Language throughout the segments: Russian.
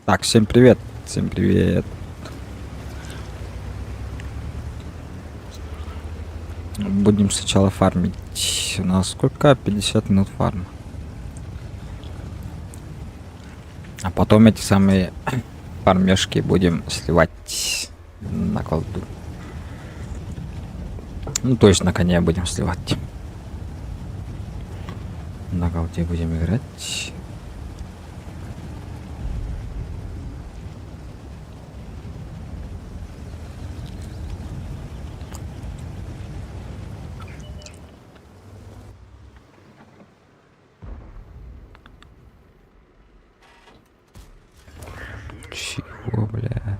Так, всем привет. Всем привет. Будем сначала фармить. У нас сколько? 50 минут фарма. А потом эти самые фармешки будем сливать на колду. Ну, то есть на коне будем сливать. На колде будем играть. Чего, бля?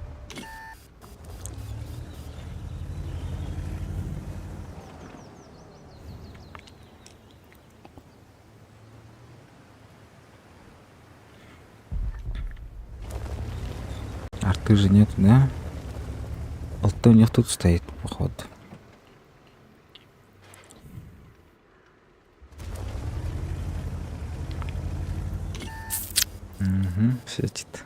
Арты же нет, да? Алты у них тут стоит, походу. Угу, светит.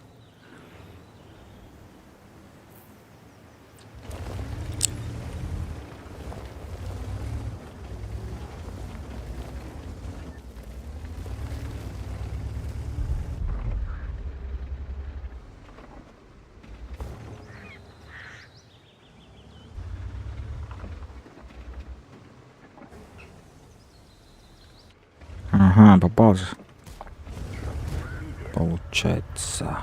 Ага, попал же. Получается.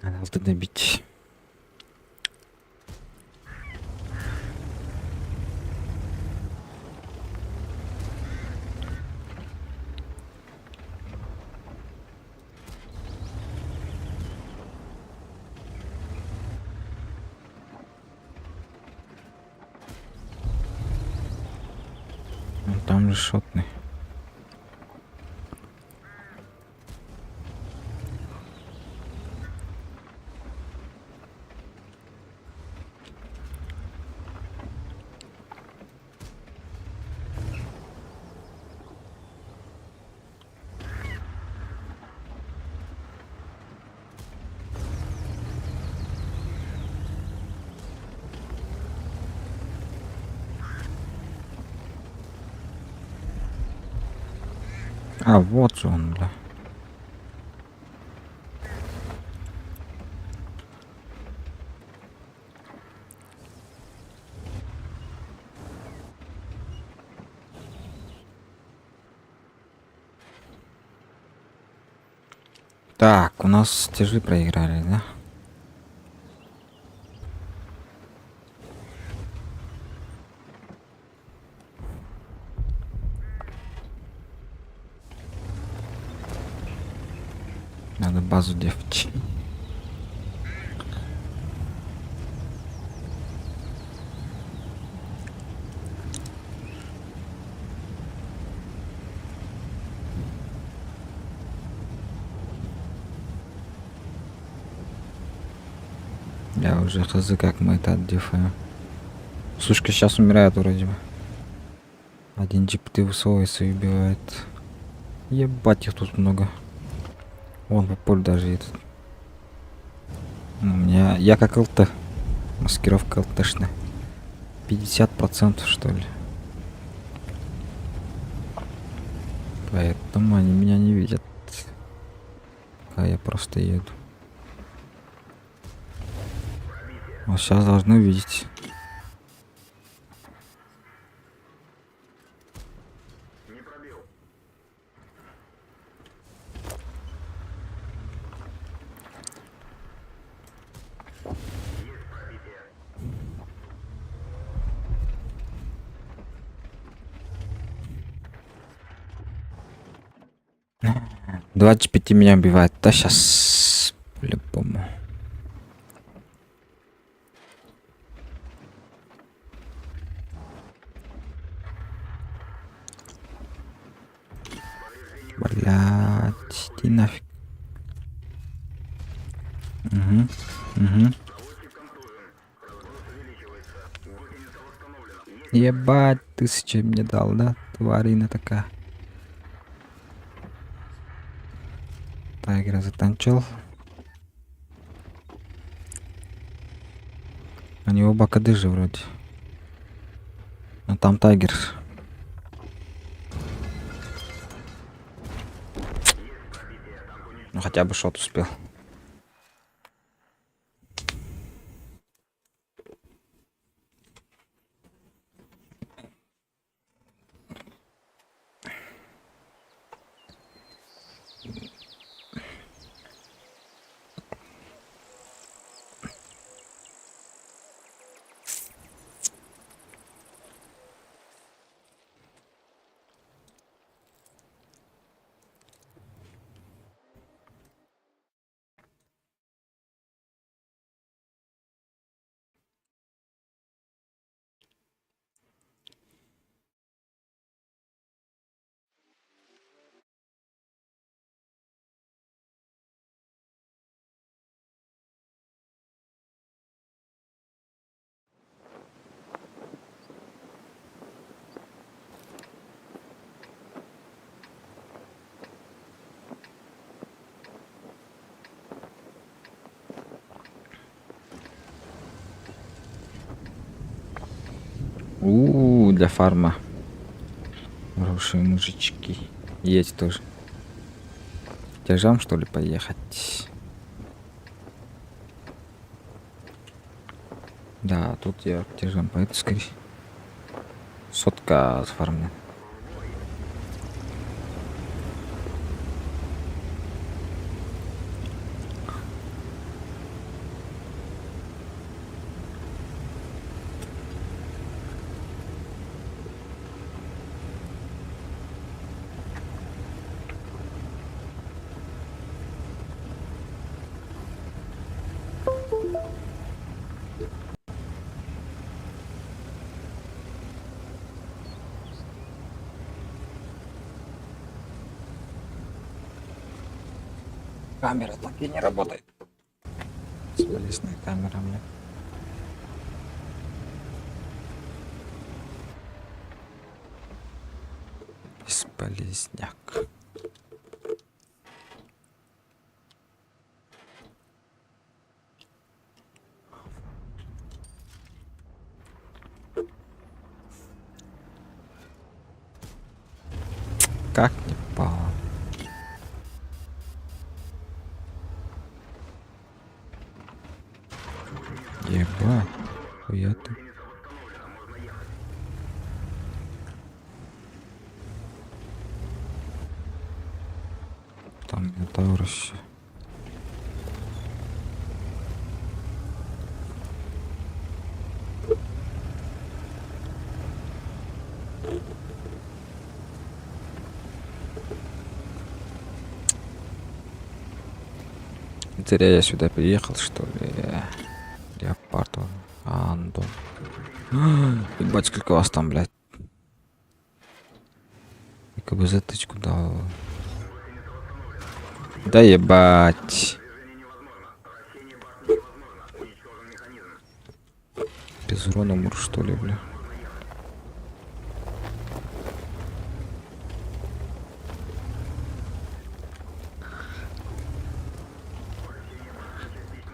Надо добить. Там же шотный. А, вот же он, бля. Так, у нас те же проиграли, да? Надо базу дефать. Я уже хз, как мы это отдефаем. Сушка сейчас умирает вроде бы. Один джип-ты высовывается и убивает. Ебать, их тут много. Вон по полю даже этот. У меня... Я как ЛТ. Маскировка ЛТшная. 50% что ли. Поэтому они меня не видят. А я просто еду. Вот сейчас должны видеть. Двадцать 25 меня убивает. Да сейчас по-любому. Блять, иди нафиг. Угу. Ебать, 1000 мне дал, да? Тварина такая. Тайгера затанчил. Они оба кадыжи вроде. А там тайгер. Ну хотя бы шот успел. Для фарма. Хорошие мужички. Есть тоже. Тяжам, что ли, поехать? Да, тут я тяжам поеду скорее. Сотка с фармы. Камера так и не работает. Бесполезная камера, мне. Бесполезняк. Как не попало? Еба, хуя ты. Там Таурус. Зря я сюда приехал, что ли. Леопард, Андон. Ебать, сколько вас там, блядь. И как бы затычку дал. Да ебать. Без урона мур, что ли, бля.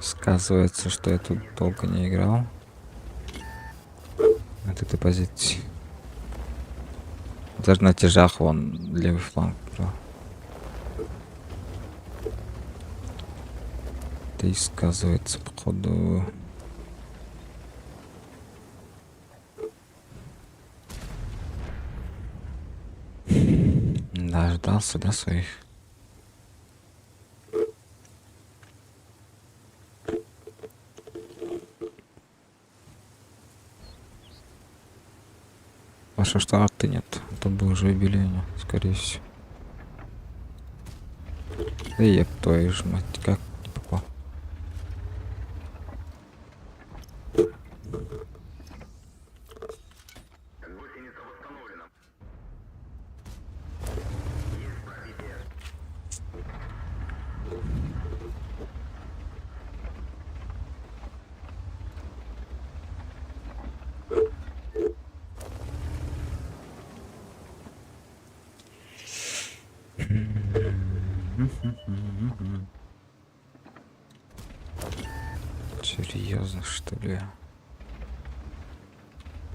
Сказывается, что я тут долго не играл. От этой позиции. Даже на тяжах вон левый фланг брал. Это и сказывается, походу. Дождался, да, своих? Хорошо, что арты нет. А то бы уже убили меня, скорее всего. Да еб твою ж мать, как не попал. Серьезно, что ли?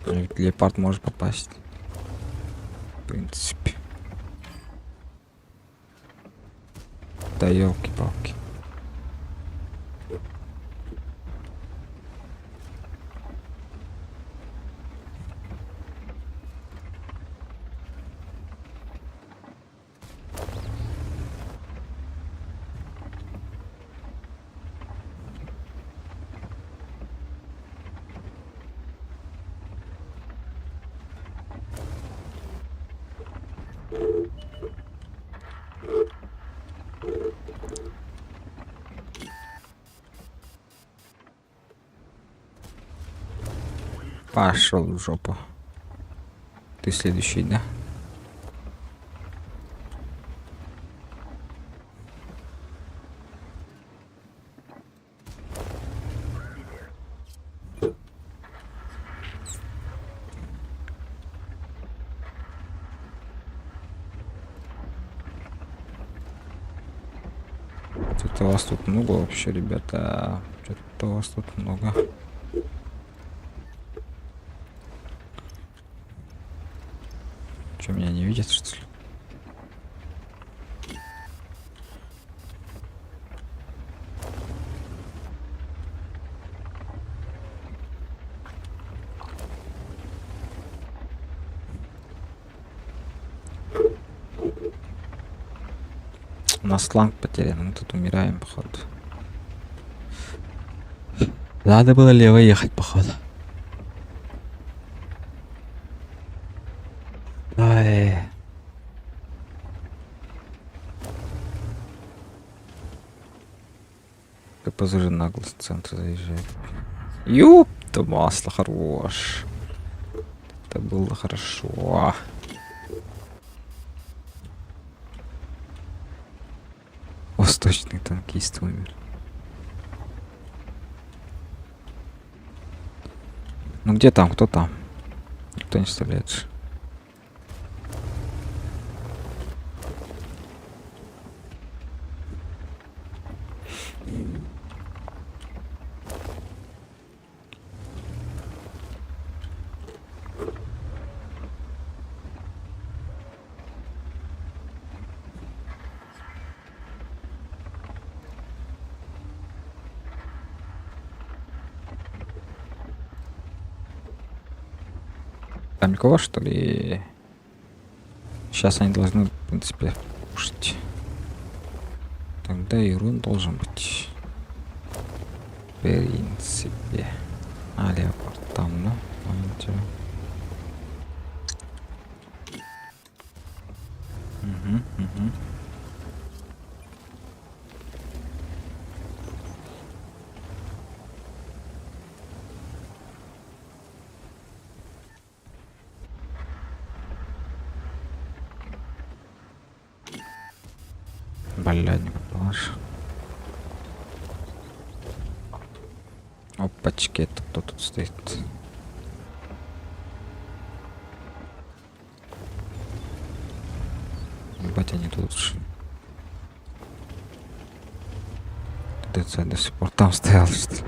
Ведь леопард может попасть. В принципе. Да елки-палки. Пошел в жопу. Ты следующий, да? Что-то вас тут много вообще, ребята. Что-то вас тут много. Что, меня не видят, что ли? У нас фланг потерян, мы тут умираем, походу. Надо было лево ехать, походу. Ай. КПЗ же нагло с центра заезжает. Ёпта, масло хорош. Это было хорошо. Восточный танкист умер. Ну где там? Кто там? Никто не стреляет. Там никого, что ли? Сейчас они должны, в принципе, кушать. Тогда и урон должен быть. В принципе. А, леопард там, ну, понял. Угу. Блядь, не попалась. Опачки, это кто тут стоит? Ебать, они тут же. ДЦ до сих пор там стоял, что ли?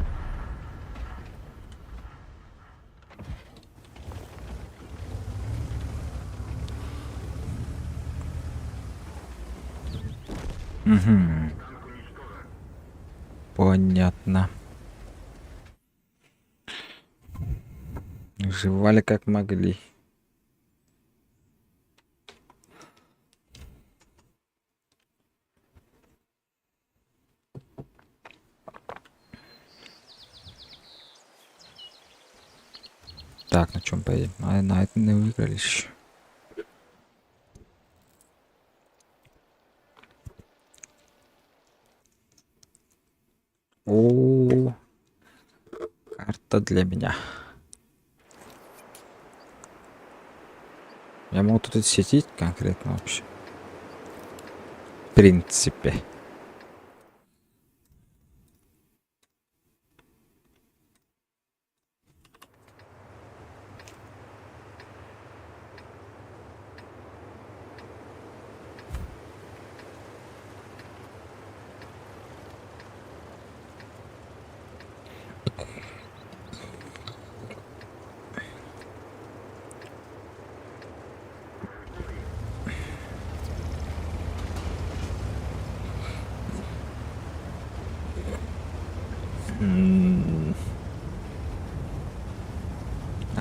Угу. Понятно. Жевали как могли. Так, на чем поедем? А на это не выиграли еще. О, карта для меня. Я могу тут сетить конкретно вообще. В принципе.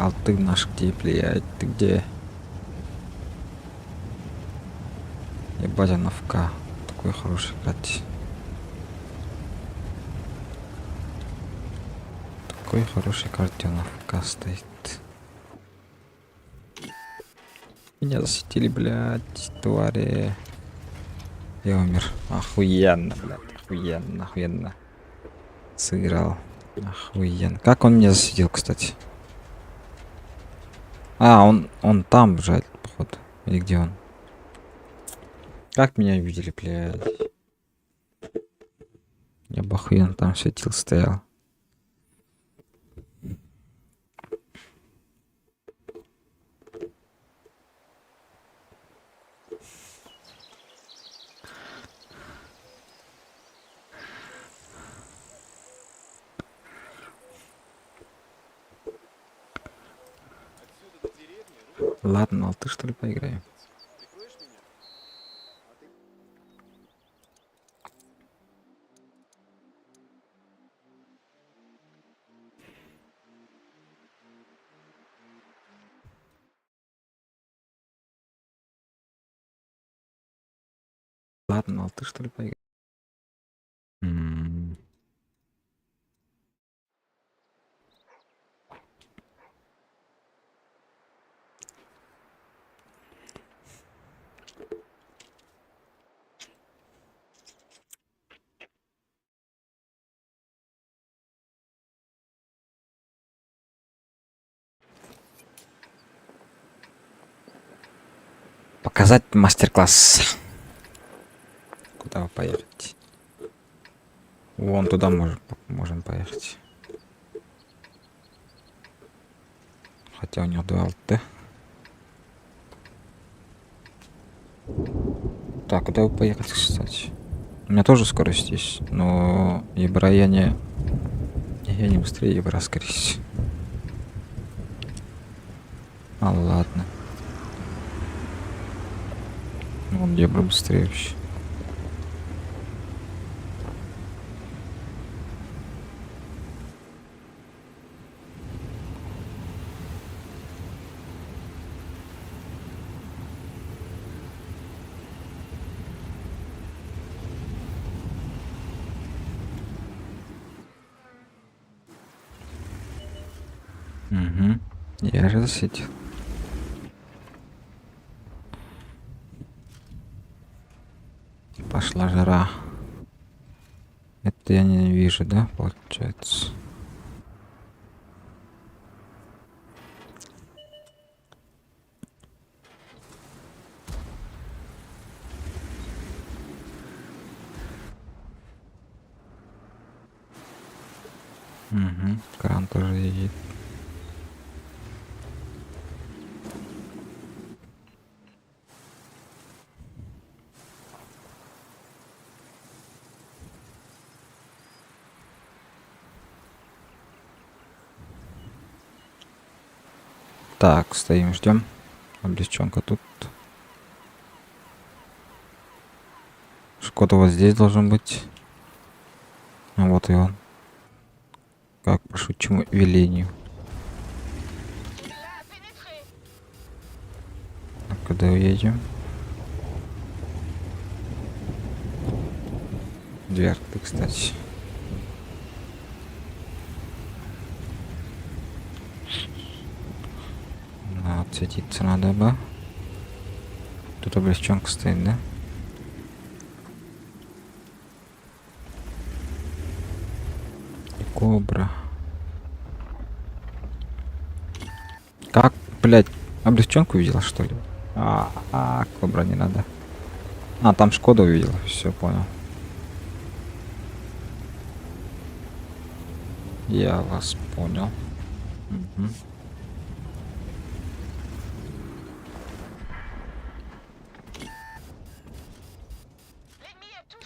А ты наш где, блядь? Ты где? Ебать, она в К. Такой хороший, кстати. Такой хороший картина в К стоит. Меня засветили, блядь, твари. Я умер. Охуенно, блядь, охуенно, охуенно. Сыграл. Охуенно. Как он меня засветил, кстати? А, он там, жаль, походу. Или где он? Как меня видели, блядь? Я бы охуенно там светил, стоял. Ладно, а ты что ли поиграем? Ладно, а ты что ли поиграем? Показать мастер-класс. Куда вы поехать? Вон туда можем поехать. Хотя у него 2 ЛТ. Так, куда вы поехать, кстати? У меня тоже скорость есть, но Ебра я не быстрее Ебра, скорее всего. А, ладно. Он Ебра быстрее вообще. Угу. Я же засветил. Пошла жара. Это я не вижу, да, получается? Угу. Кран тоже едет. Так, стоим, ждем. Облегченка тут. Шкода вот здесь должен быть. А вот и он. Как по шучему велению. А куда уедем? Дверцы, кстати. Отсветиться надо бы. Тут облегченка стоит, да? И кобра. Как, блядь, облегченку увидела, что ли? Кобра не надо. А, там Шкода увидел. Все, понял. Я вас понял. Угу.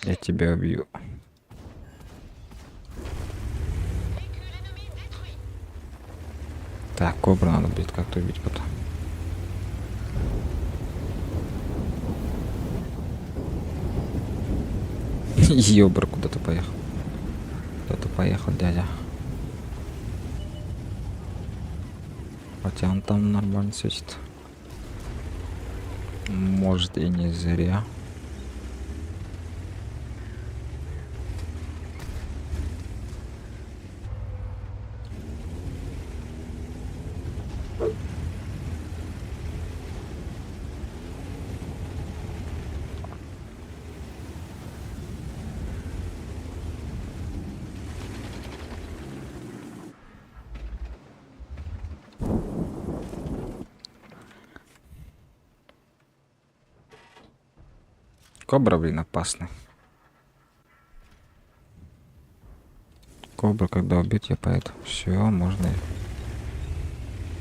Я тебя убью. Так, кобра надо будет как-то убить потом. Ёбр, куда-то поехал. Куда-то поехал, дядя. Хотя он там нормально светит. Может и не зря. Кобра, блин, опасный. Кобра, когда убить, я поэтому. Все, можно.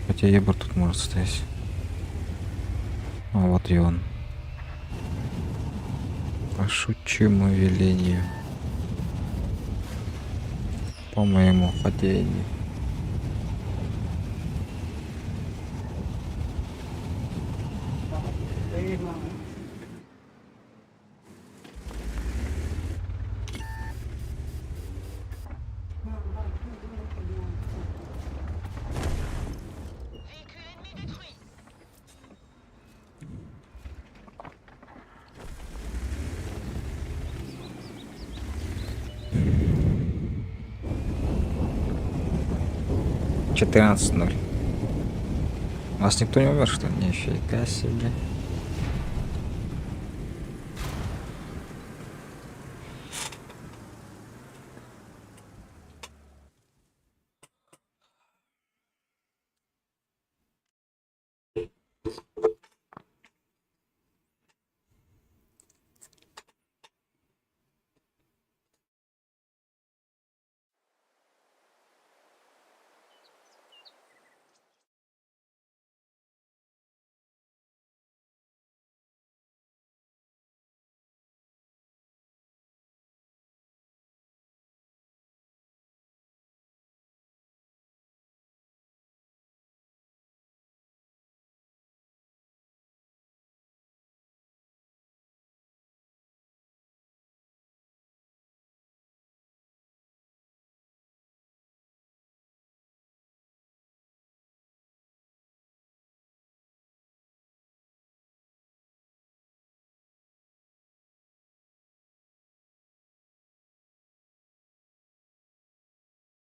Хотя ебр тут может стоять. А вот и он. По шучьему велению. По моему хотению. Четырнадцать 0. У нас никто не умер, что ли? Нифига себе.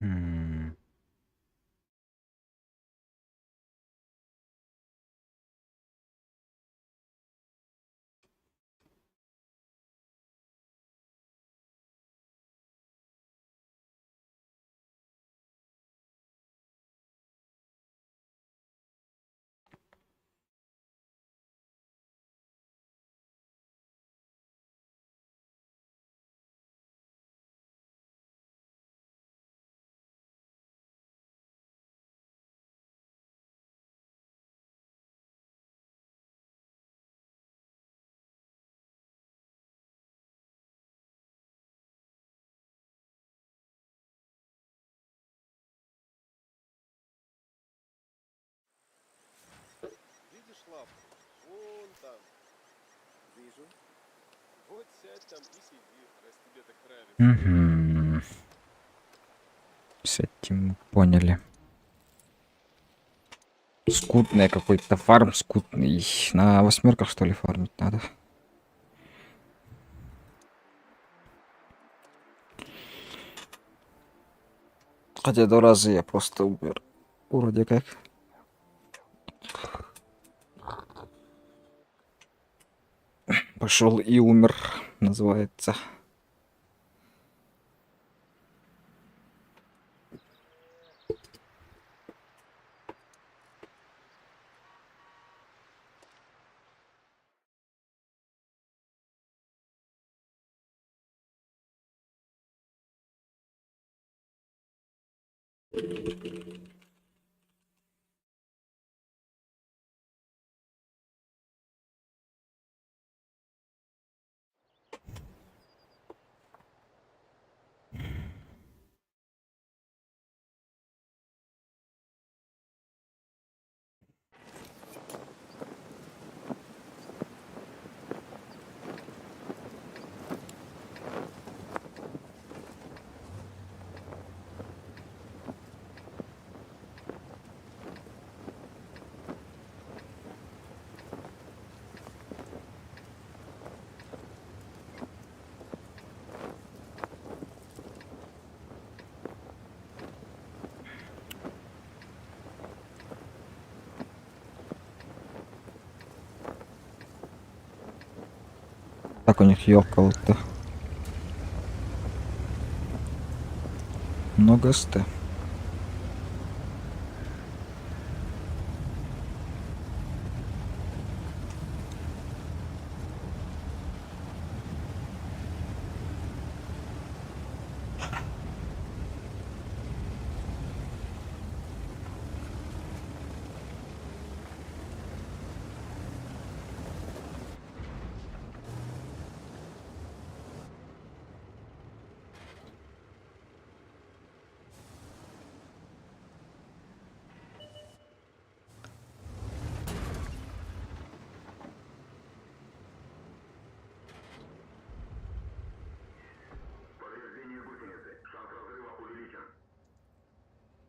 М. Видишь лавку? Вон там. Вижу. Вот сядь там и сиди, раз тебе так нравится. Мгм. С этим поняли. Скутный какой-то фарм, скутный. На восьмерках, что ли, фармить надо? Хотя 2 раза я просто умер. Вроде как. Пошел и умер, называется. Так у них ёкало-то. Много СТ.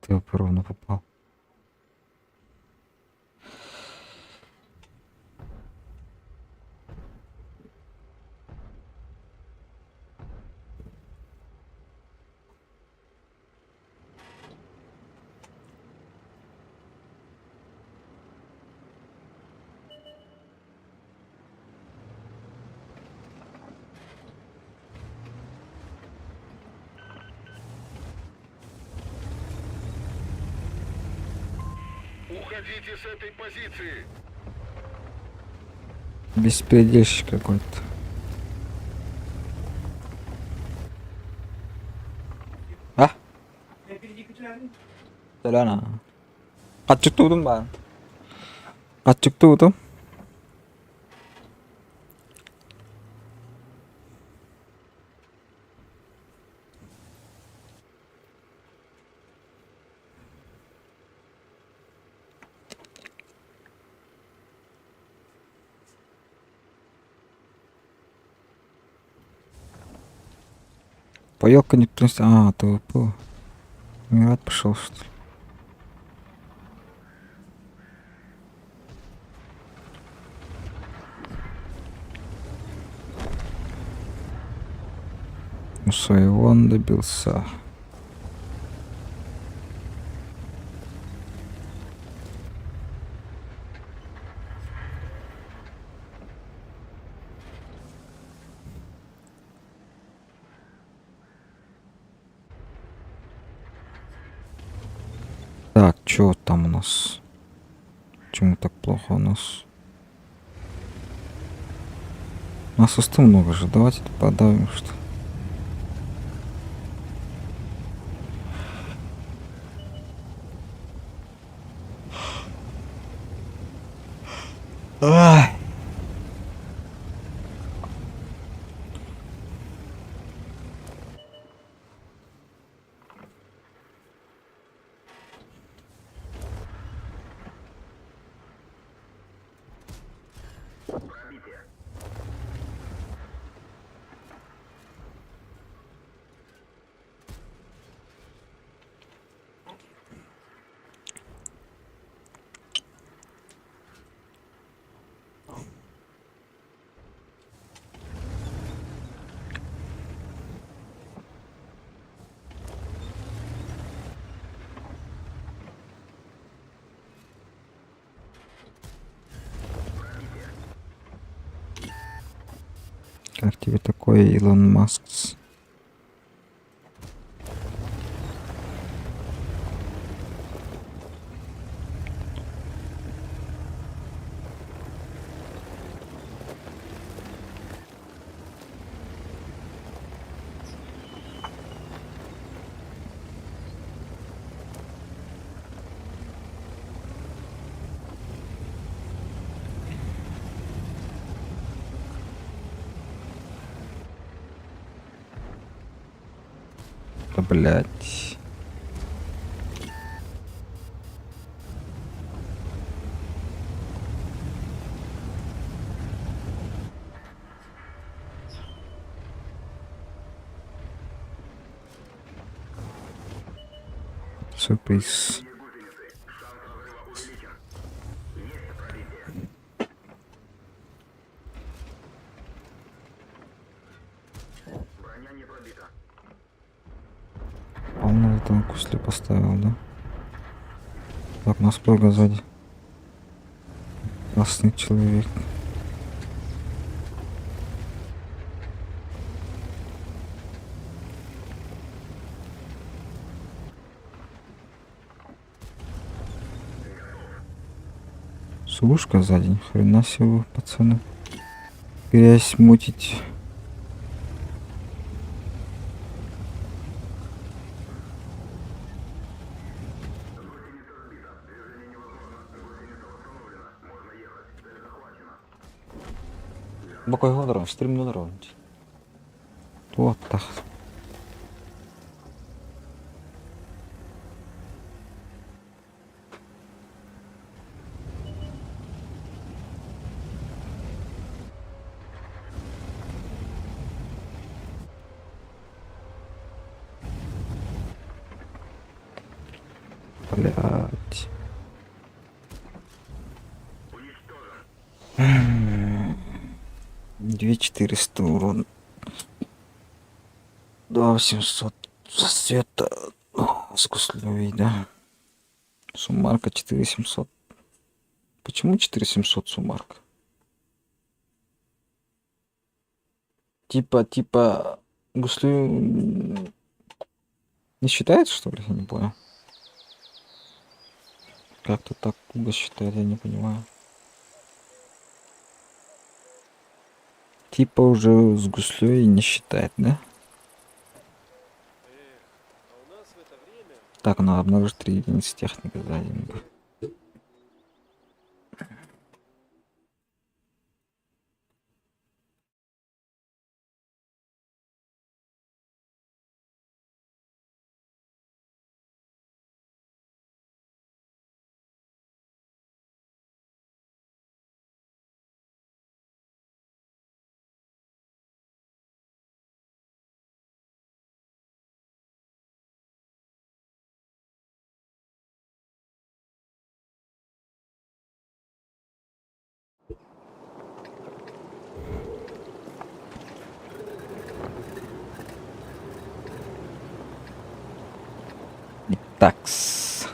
Ты ровно попал. Уходите с этой позиции! Беспредельщик какой-то. А? Selena. Kaç çıktı oğlum ben? Kaç çıktı oğlum? Поелка никто не... А, ты выпал. Мират пошел, что ли? Ну, своего он добился. Так, чё там у нас? Почему так плохо у нас? У нас СТ много же. Давайте подавим, что ли. Ай! Как тебе такое, Илон Маск? Да, блядь. Сюрприз. Он там кусли поставил, да? Так, нас много сзади. Красный человек. Сушка сзади, ни хрена себе вы, пацаны. Грязь мутить. Бокой годором, стрим годором. Вот так. Блять. 2400 урон. 2800 за света. С гуслевой, да. Суммарка 4700. Почему 4700 суммарка? Типа, гуслю не считается, что ли? Я не понял. Как-то так Куба считает, я не понимаю. Типа уже с гуслей не считает, да? А у нас в это время... Так, надо обнаружить 3 единицы техники сзади. Такс.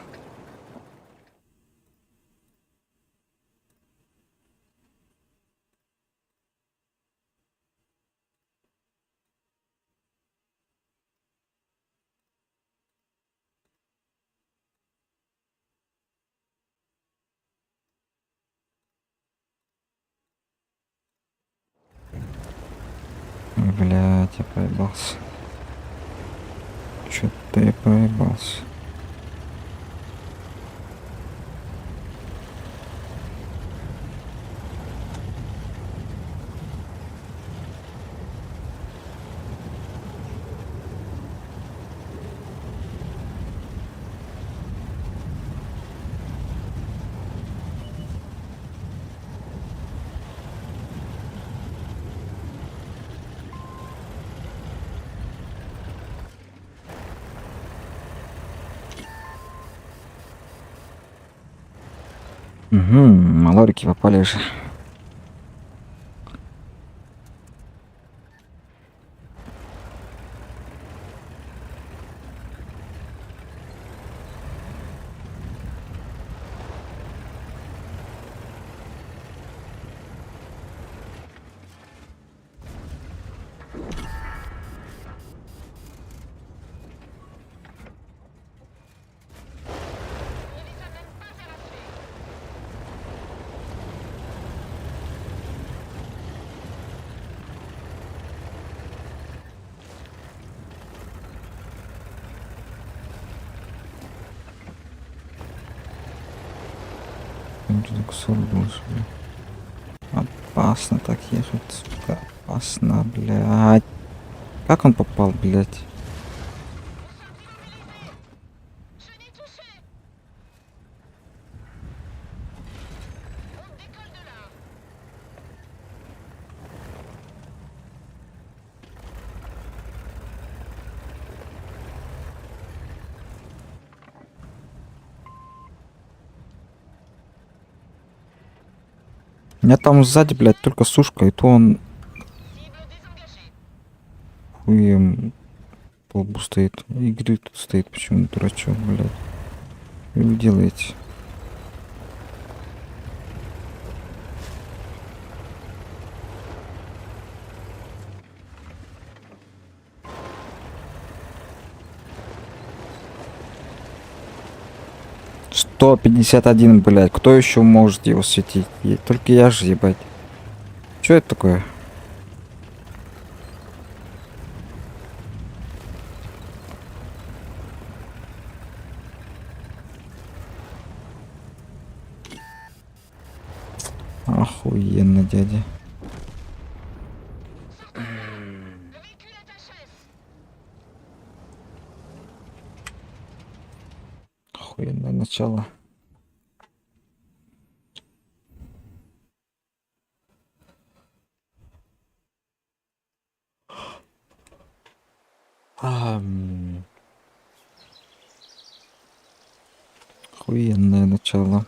Блять, я проебался. Чё-то я проебался. Угу, малорики попали же. Опасно так ехать, сука. Опасно, блядь. Как он попал, блядь? У меня там сзади, блядь, только сушка, и то он хуем по лбу стоит. Игры тут стоит, почему дурачок, блядь. И вы делаете. 151, блядь. Кто еще может его светить? Только я же, ебать. Что это такое? Охуенно, дядя. Охуенное начало. Охуенное начало.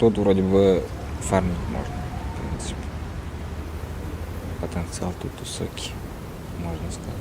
Тут вроде бы фармить можно, в принципе. Потенциал тут высокий, можно сказать.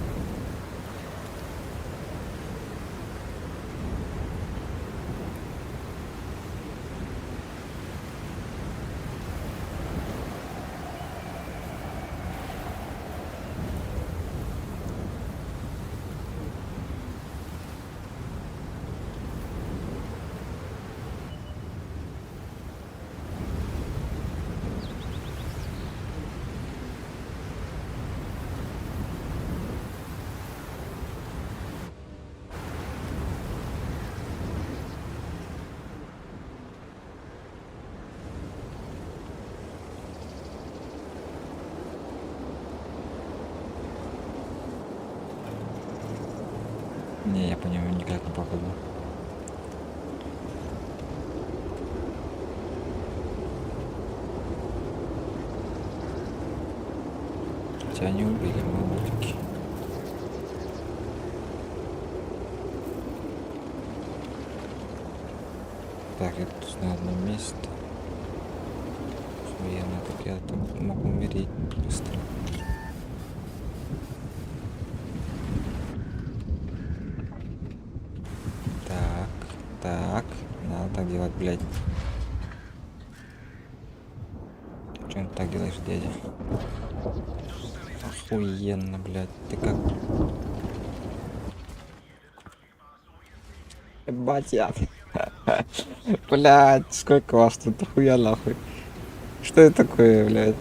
Не, я по нему никак не попаду. Хотя они убили мамутки. Так, я тут на одном месте. Охуенно, так я тут могу умереть быстро. Так, надо так делать, блядь. Что ты так делаешь, дядя? Охуенно, блядь. Ты как? Ебать я. Блядь, сколько вас тут, охуя нахуй. Что это такое, блядь?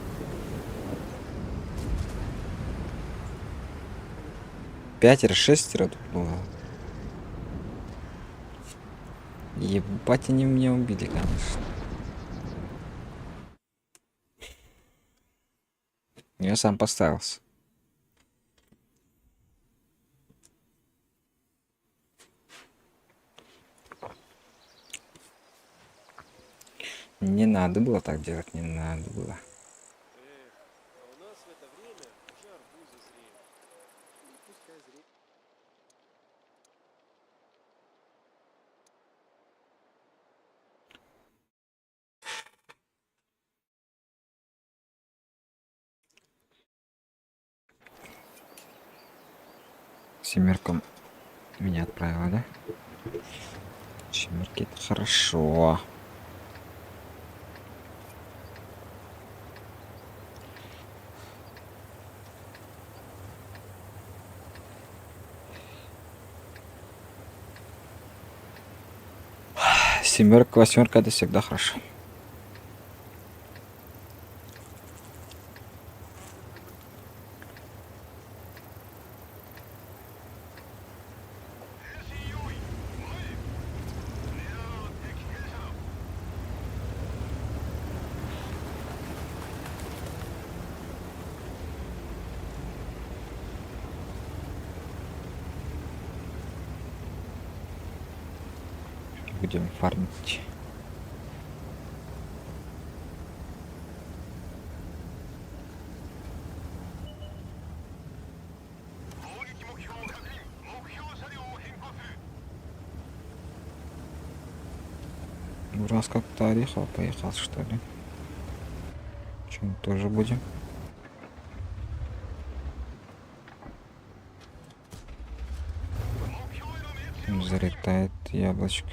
Пятеро, шестеро тут было. Ебать, они меня убили, конечно. Я сам поставился. Не надо было так делать, не надо было. А у нас в это время уже арбузы зреют. И пускай зреют. Семерка меня отправила, да? Семерки это хорошо. Семерка, восьмерка это всегда хорошо. будем фармить. Ну, раз как-то Орехов поехал, что ли? Чем тоже будем? Залетает яблочко.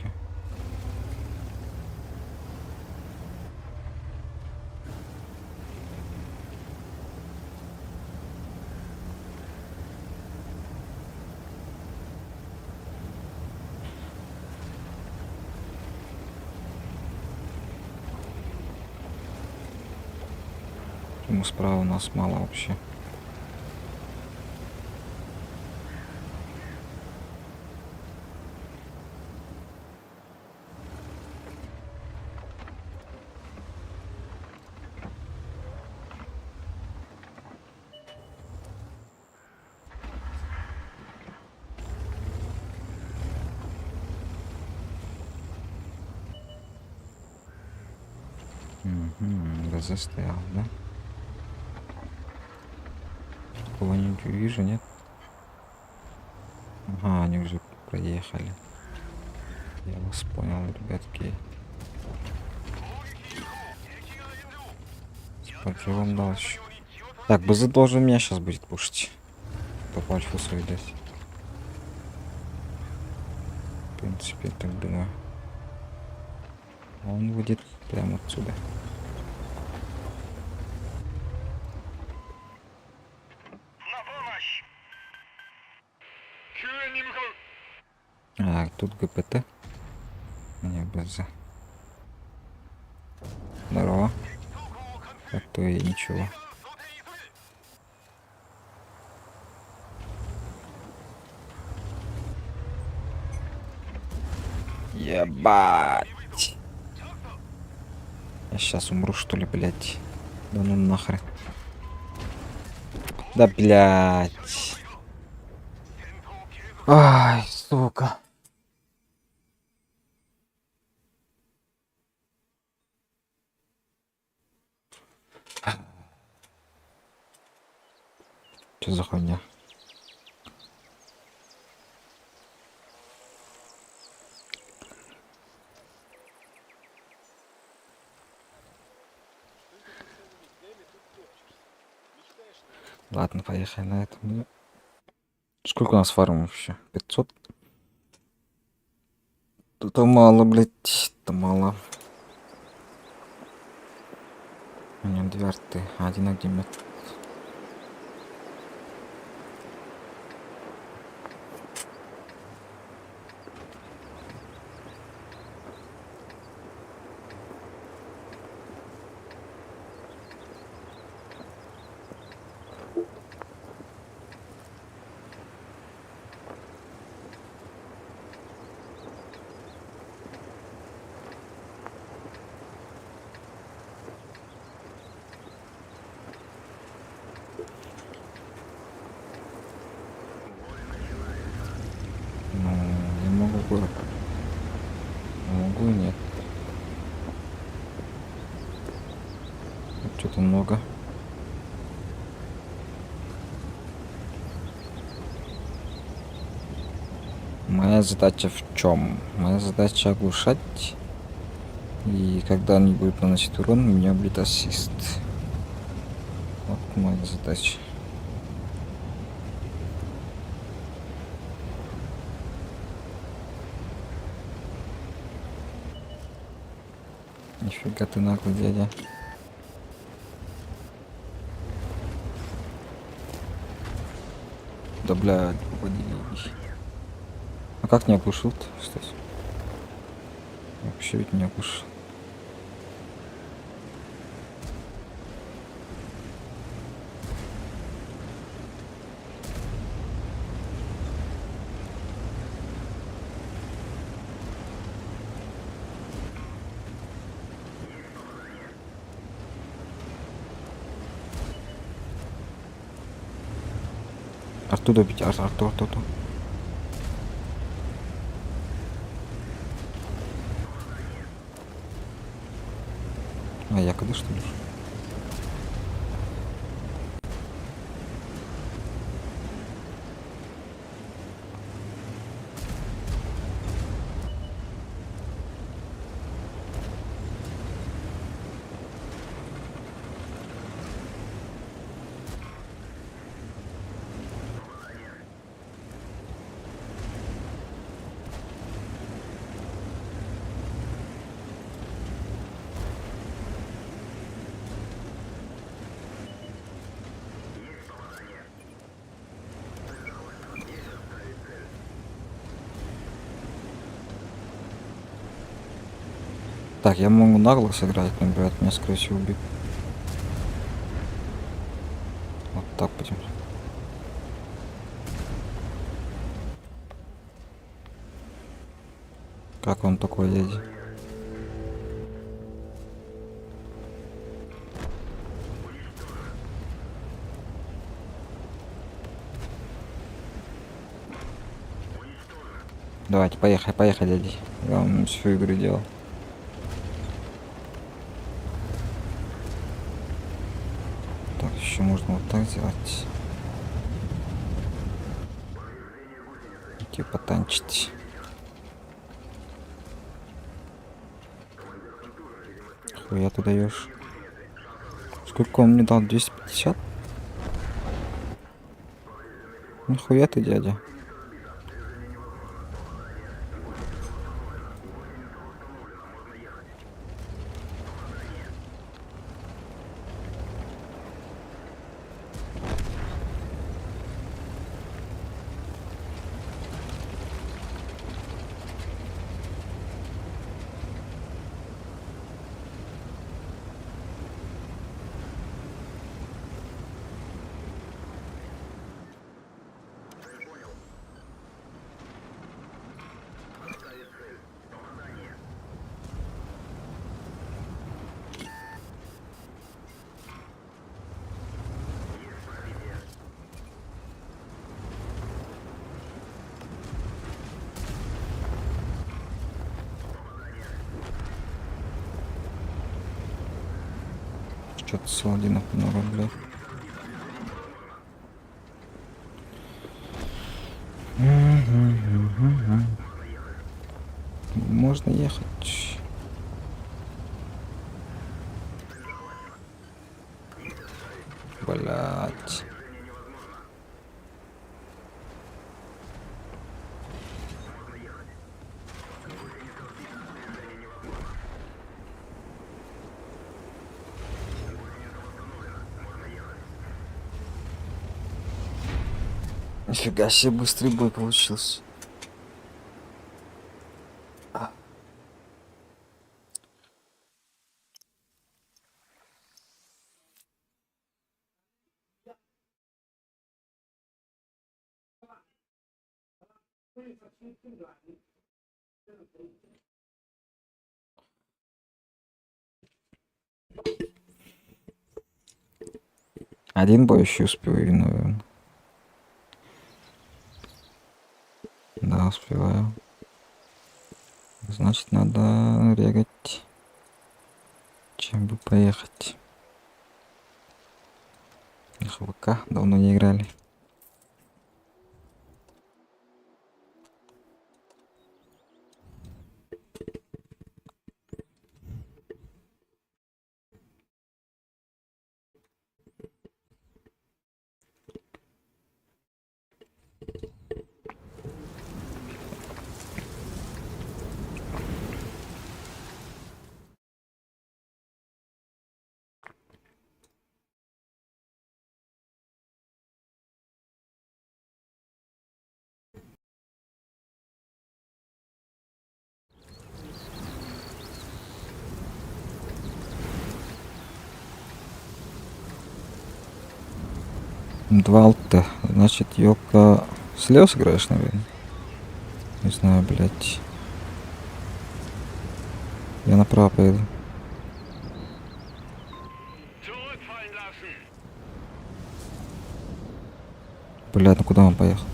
Ему справа у нас мало вообще. Угу, застрял, да? Кого-нибудь увижу, нет? Ага, они уже проехали. Я вас понял, ребятки. С подрывом дальше. Так, БЗ должен меня сейчас будет пушить. По альфусу видать. В принципе, так думаю. Он будет прямо отсюда. А, тут ГПТ. Не, БЗ. Здорово. Так то и ничего. Ебать. Я сейчас умру, что ли, блядь. Да ну нахрен. Да, блядь. Ай, сука. Что за хуйня? Ладно, поехали на этом. Сколько у нас фарм вообще? 500? Тут мало, блядь, это мало. У него дверты, один огнемет. Ну, я могу город. Могу и нет. Что-то много. Моя задача в чем? Моя задача оглушать. И когда они будут наносить урон, у меня будет ассист. Вот моя задача. Нифига ты наглый дядя. Да блядь, попади. А как не оглушил-то, кстати? Вообще ведь не оглушил. Оттуда бить, Артур. А я когда что ли? Так, я могу нагло сыграть, но, брат, меня, скорее всего, убьют. Вот так будем. Как он такой едет? Давайте, поехали, поехали, дядя. Я вам всю игру делал. Так, еще можно вот так сделать. Типа танчить. Хуя ты даешь? Сколько он мне дал? 250? Нихуя ты, дядя. Что-то саладинов много, блядь. Можно ехать. Блять. Нифига себе быстрый бой получился. Один бой еще успеваю, наверное. Да, успеваю. Значит, надо регать. Чем бы поехать? ХВК давно не играли. Два алта. Значит, ёбка... Слева сыграешь, наверное? Не знаю, блядь. Я направо поеду. Блядь, ну куда он поехал?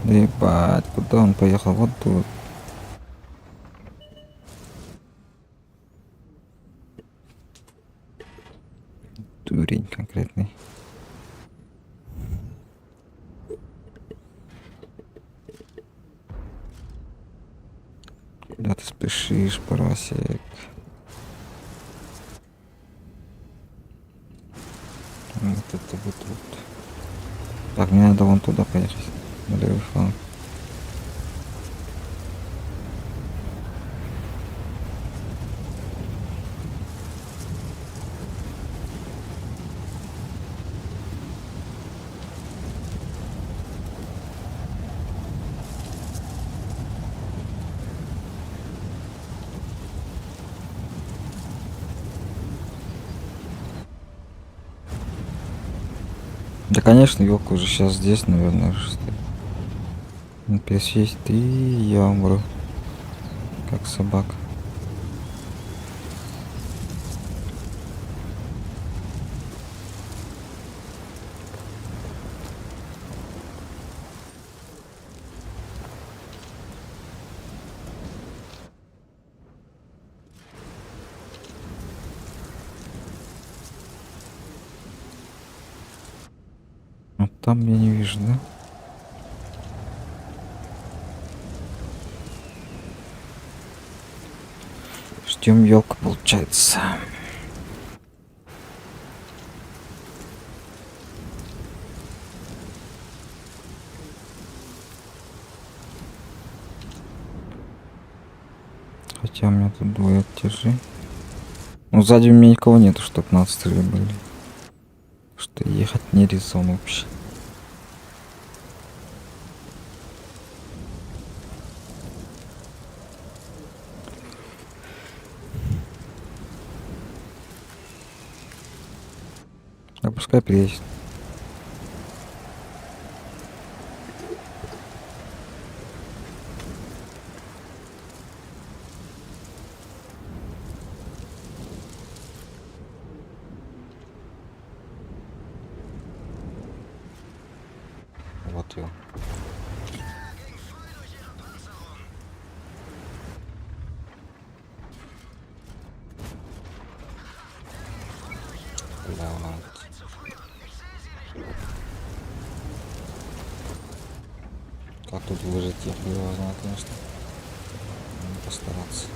Ебать, куда он поехал? Вот тут. Дурень конкретный. Куда ты спешишь, парасик? Вот это вот тут. Так, мне надо вон туда поехать. На левый фланг. Да, конечно, елка уже сейчас здесь, наверное, уже стоит. Он пересесть, и я умру. Как собака. А там я не вижу, да? Ждем елка, получается. Хотя у меня тут двое оттяжи. Ну, сзади у меня никого нету, чтоб на отстреле были. Что ехать не резон вообще. А пускай приедет. Вот его. Да, ладно. Как тут выжить, я хуй его знаю, конечно. Надо постараться.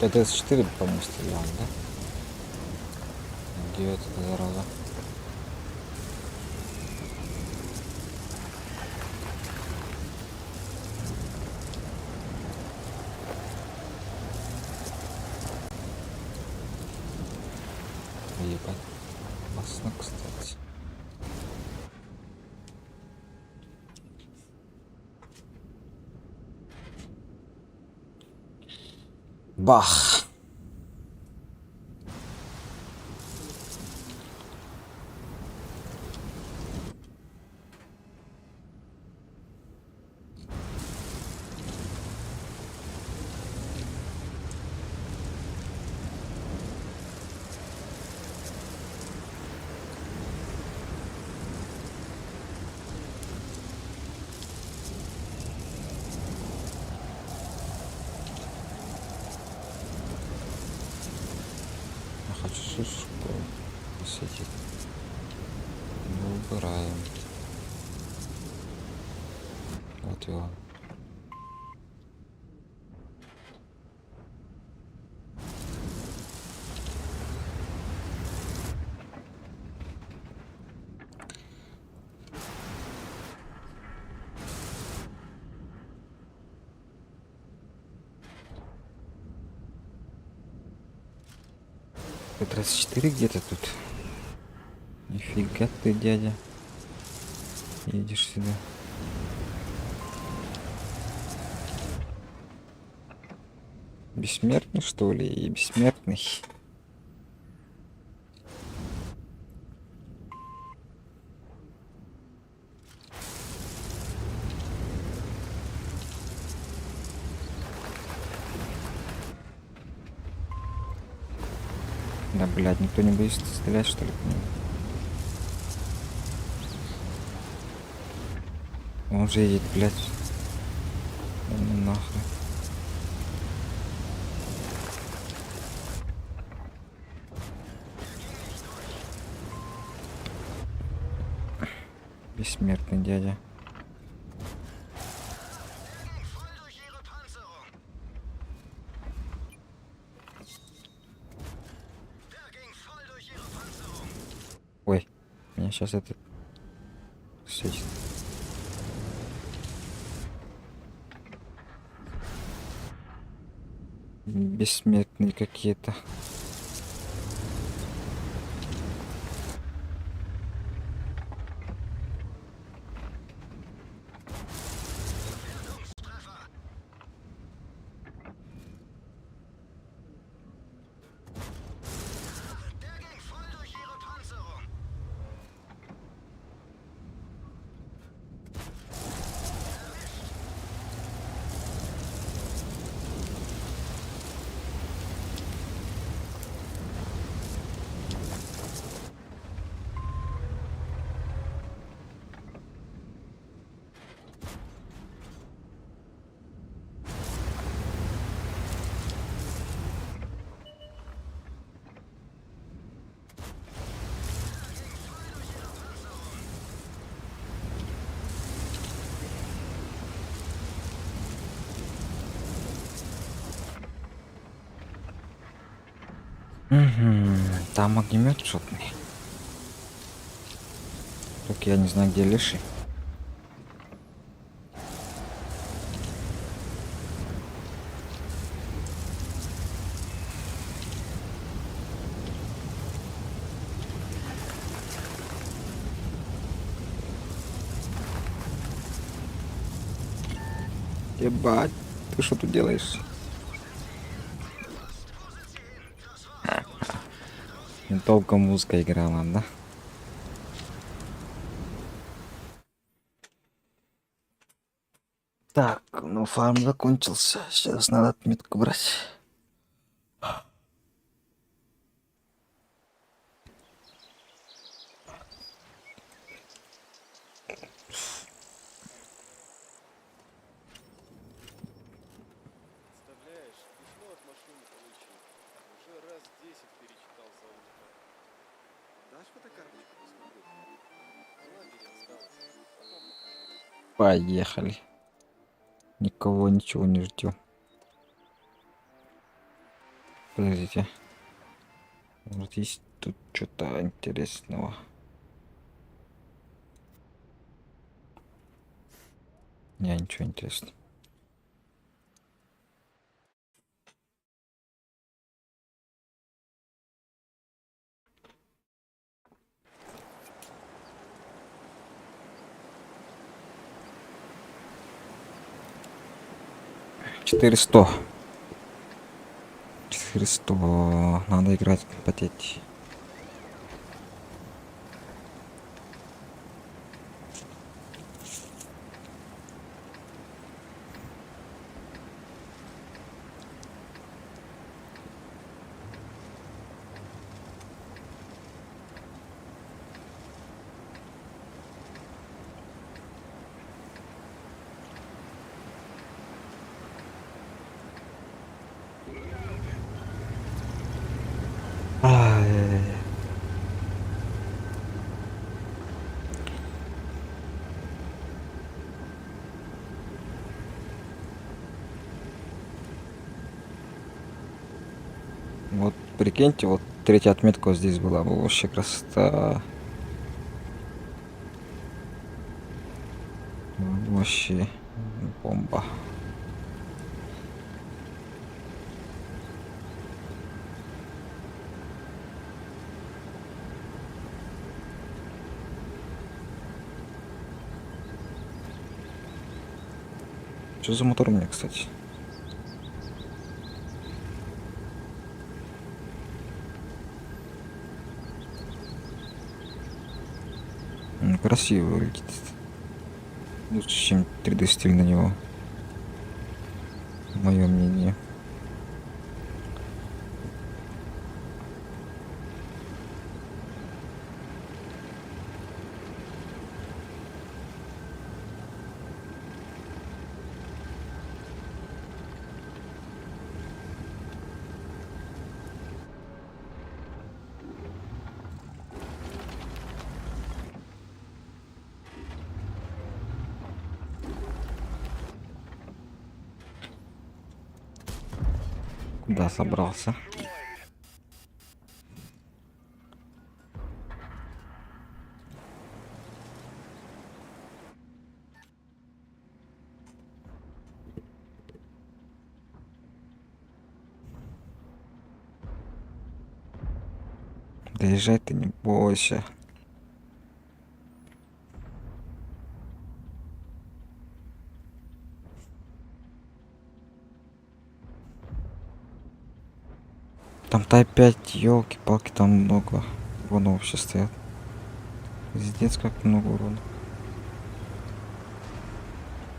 ТТС-4, по-моему, стрелял, да? Где это зараза? Ебать. Опасно, кстати. Бах! Я хочу шишку посетить. Мы убираем. Вот его. Т-34 где-то тут. Нифига ты, дядя. Едешь сюда. Бессмертный, что ли? И бессмертный. Да, блядь, никто не будет стрелять, что ли, по нему? Он же едет, блядь. Ну нахуй. Бессмертный дядя. Ой, меня сейчас этот сечет. Бессмертные какие-то. Угу. Там огнемет шотный. Только я не знаю, где леший. Ебать, ты что тут делаешь? Долго музыка играла, да? Так, ну фарм закончился. Сейчас надо отметку брать. Представляешь, письмо от машины получил. Уже раз 10 перечитал за утро. Дашь фотокарточку посмотреть? В лагере осталось. Потом покажу. Поехали. Никого ничего не ждем. Подождите. Вот есть тут что-то интересного. Не, ничего интересного. $400. 400. Надо играть, потеть. Ай. Вот прикиньте, вот третья отметка вот здесь была бы вообще красота. Вообще бомба. Что за мотор у меня, кстати? Красиво выглядит. Лучше, чем 3D стиль на него. Мое мнение. Куда собрался? Доезжай, ты не бойся. Там-то опять, елки-палки, там много урона вообще стоят. Пиздец, как много урона.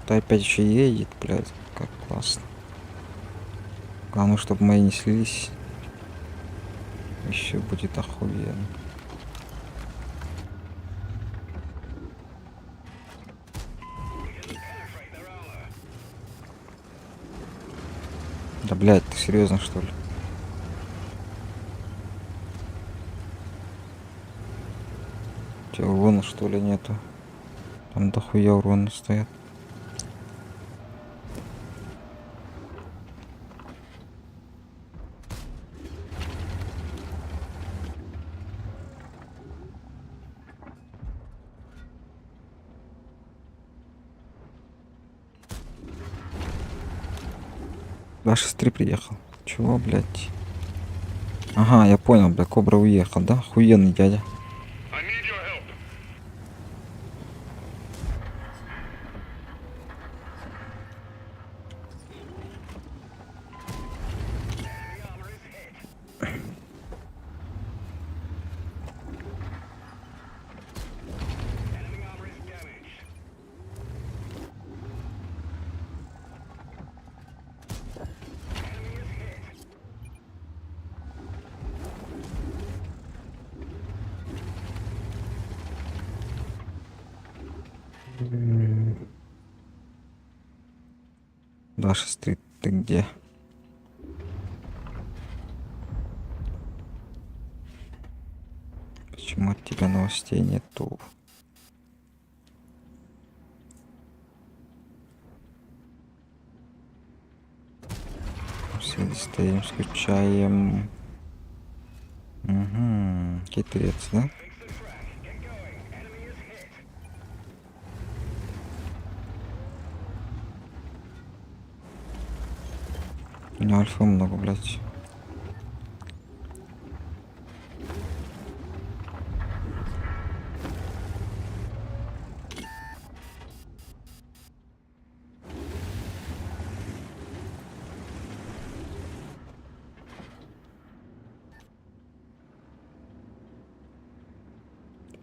Да опять еще едет, блядь, как классно. Главное, чтобы мои не слились. Еще будет охуенно. Да, блядь, ты серьезно, что ли? У тебя урона, что ли, нету? Там дохуя урона стоят. Ваш 3 приехал. Чего, блядь? Ага, я понял, бля, Кобра уехал, да? Охуенный дядя. I need your help. Даша, ты где? Почему от тебя новостей нету? Все стоим, скучаем. Угу, хитрец, да? У него альфа много, блядь.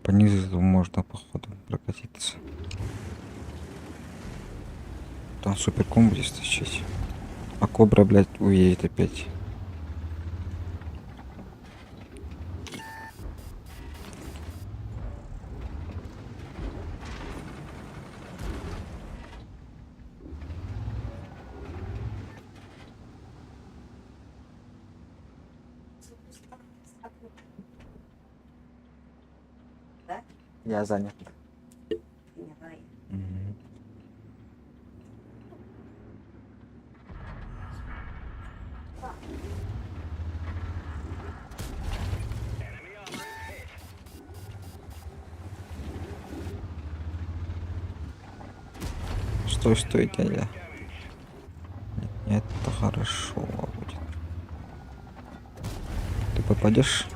По низу можно, походу, прокатиться. Там суперком будет стащить. А Кобра, блядь, уедет опять. Я занят. Мгм. Стой, дядя. Нет, это хорошо будет. Ты попадешь?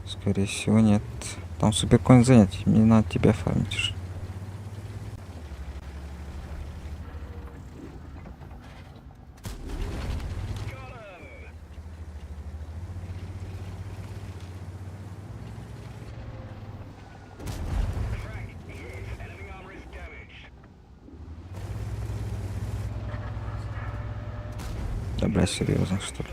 Скорее всего, нет. Там суперкоин занят, мне надо тебя фармить уже. блядь, серьезно, что ли?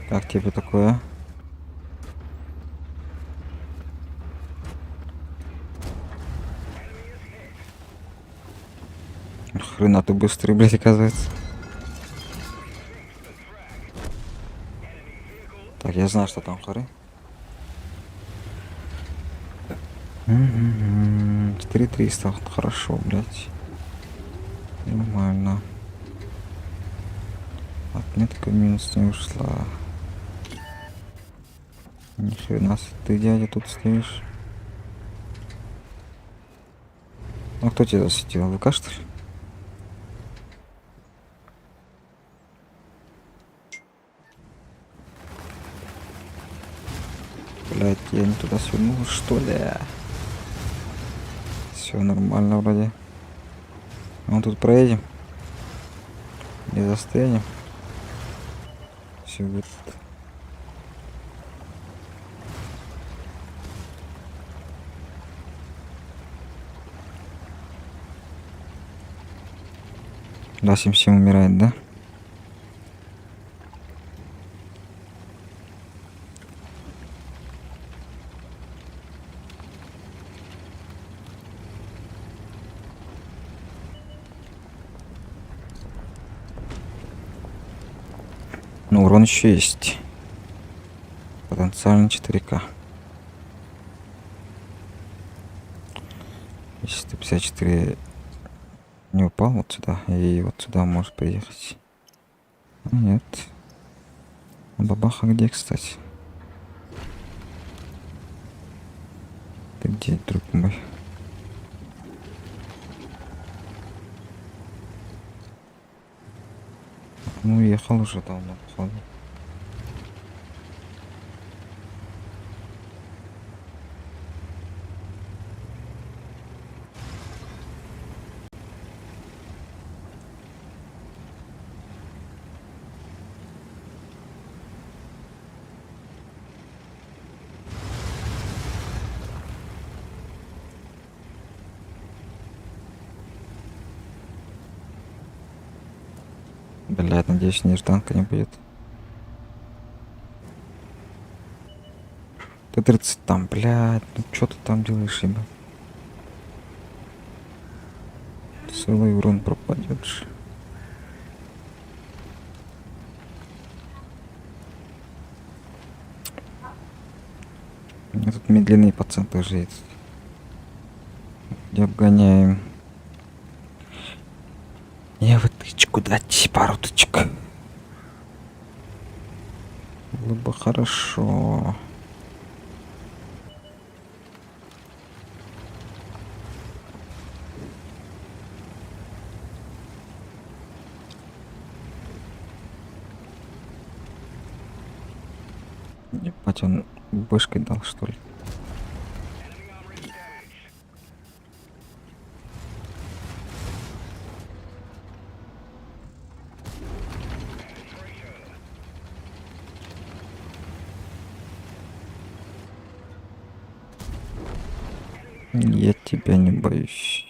Как тебе такое? Хрена ты быстрый, блядь, оказывается. Так, я знаю, что там хоры. 4300, вот хорошо, блядь. Нормально. Отметка минус не ушла. Ни хрена себе, ты, дядя, тут стоишь. А кто тебя засветил? ВК, что ли? Блять, я не туда свернул, что ли? Все нормально вроде. Мы тут проедем. Не застрянем. Все будет. Да, 7 умирает, да? Ну, урон еще есть. Потенциально 4К. Если 154 не упал вот сюда, и вот сюда может приехать. А нет. А бабаха где, кстати? Ты где, друг мой? Ну, ехал уже давно, походу. Блядь, надеюсь, нежданка не будет. Ты 30 там, блядь, ну что ты там делаешь, ебать? Целый урон пропадет. У меня тут медленный пацан тоже есть. Я обгоняем. Я в тычку дать пару тычек. Было бы хорошо. Ебать, он бэшкой дал, что ли? Я тебя не боюсь.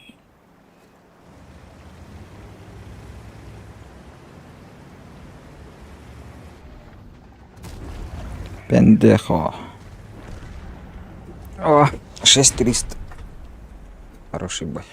Пендехо. О, 6300. Хороший бой.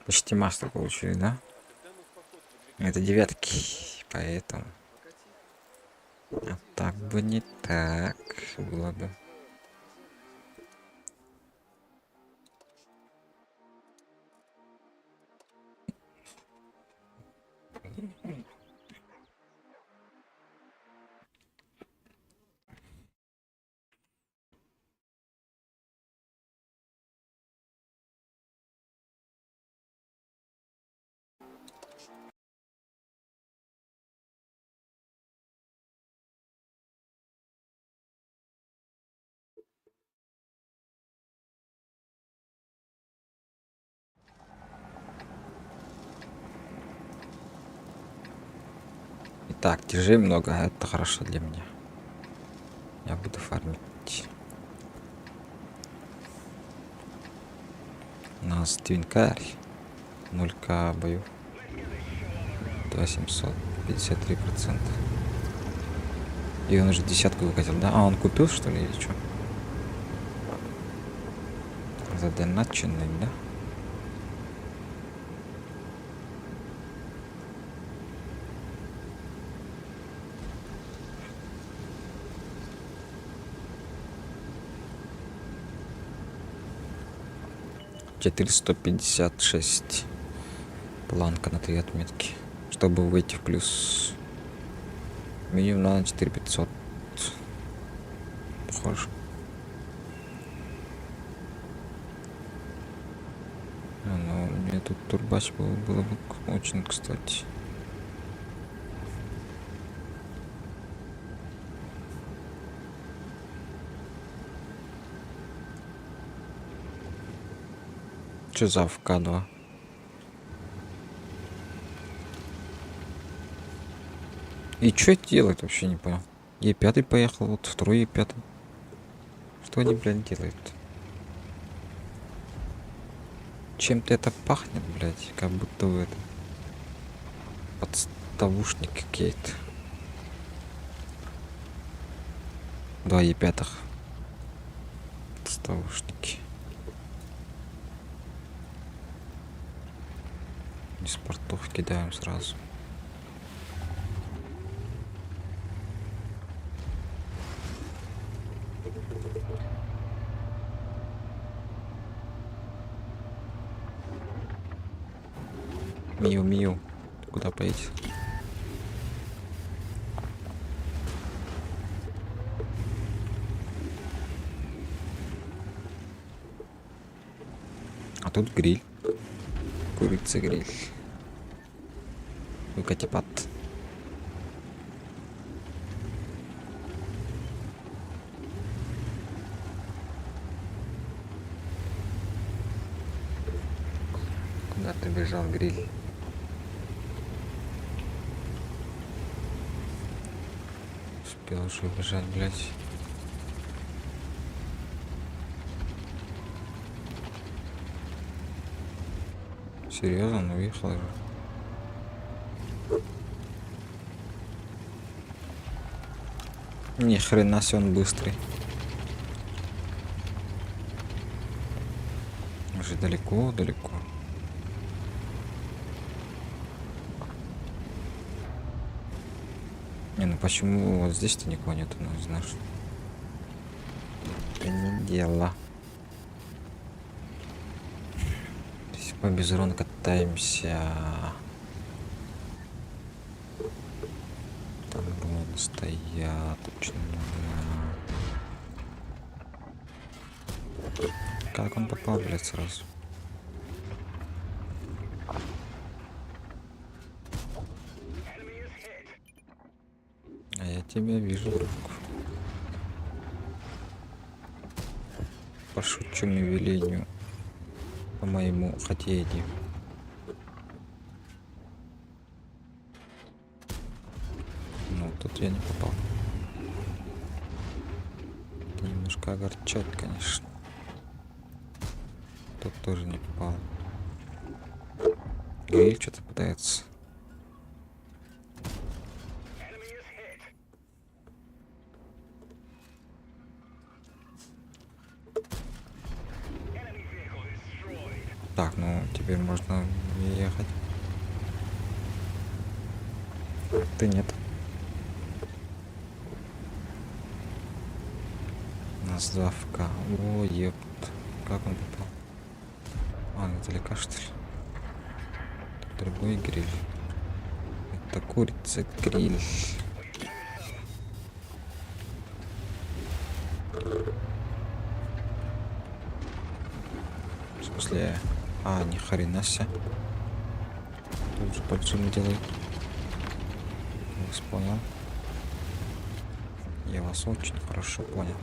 Почти мастер получили, да? Когда мы в поход выдвигаемся, Это девятки, поэтому. покати. А так бы не так было бы. Так, тяжей много, это хорошо для меня. Я буду фармить. У нас твинкарь. 0к боев. 2700. 53%. И он уже десятку выкатил, да? А, он купил, что ли, или что? Задоначенный, да? $456. Планка на 3 отметки. Чтобы выйти в плюс. Минимум надо 4500. Похоже. Ну, мне тут турбач было бы очень, кстати. Что за АФК-2? И что это делает, вообще не понял. Е5 поехал, вот второй Е5. Что они, блядь, делают? Чем-то это пахнет, блядь, как будто вы это... подставушники какие-то. 2 Е5. Подставушники. Из портов кидаем сразу. Миу-миу. Куда поедешь? А тут гриль. Курица гриль. Выкатипат. Куда ты бежал, гриль? Успел уже убежать, блядь. Серьезно, он уехал же. Ни хрена себе он быстрый. Уже далеко. Не, ну почему вот здесь-то никого нету, ну знаешь. Это не дело. Здесь по безрону катаемся. Там вон стоят очень много. Как он попал, блядь, сразу? А я тебя вижу, друг. По шучему велению. По моему хотению. Ну, тут я не попал. Это немножко огорчает, конечно. Тут тоже не попал. Гриль что-то пытается. Так, ну теперь можно ехать. Ты нет. Нас завка. О, епт. Как он попал? А, издалека, что ли? Тут другой гриль. Это курица гриль. В смысле? А, ни хрена себе. Тут же поджим делает. Я вас понял. Я вас очень хорошо понял.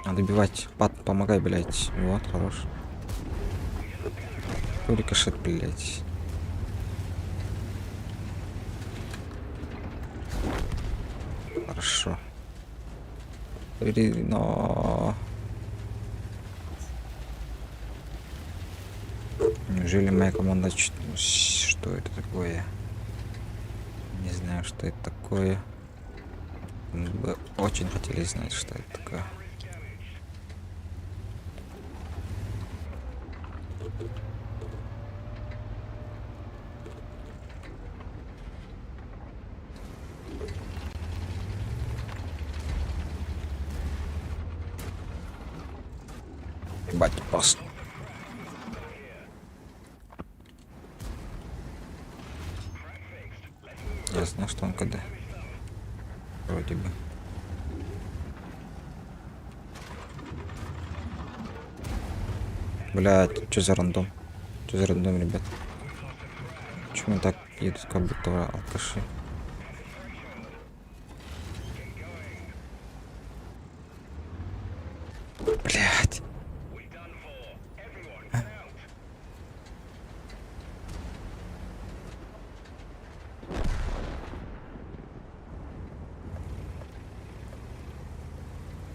Надо добивать. Пат, помогай, блядь. Вот, хорош. Какой рикошет, блядь. Хорошо. Но... Неужели моя команда... Что это такое? Не знаю, что это такое. Мы бы очень хотели знать, что это такое. Бать, пас. Я знаю, что он КД. Вроде бы. Блядь, что за рандом? Что за рандом, ребят? Почему так едут, как будто алкаши? Блядь.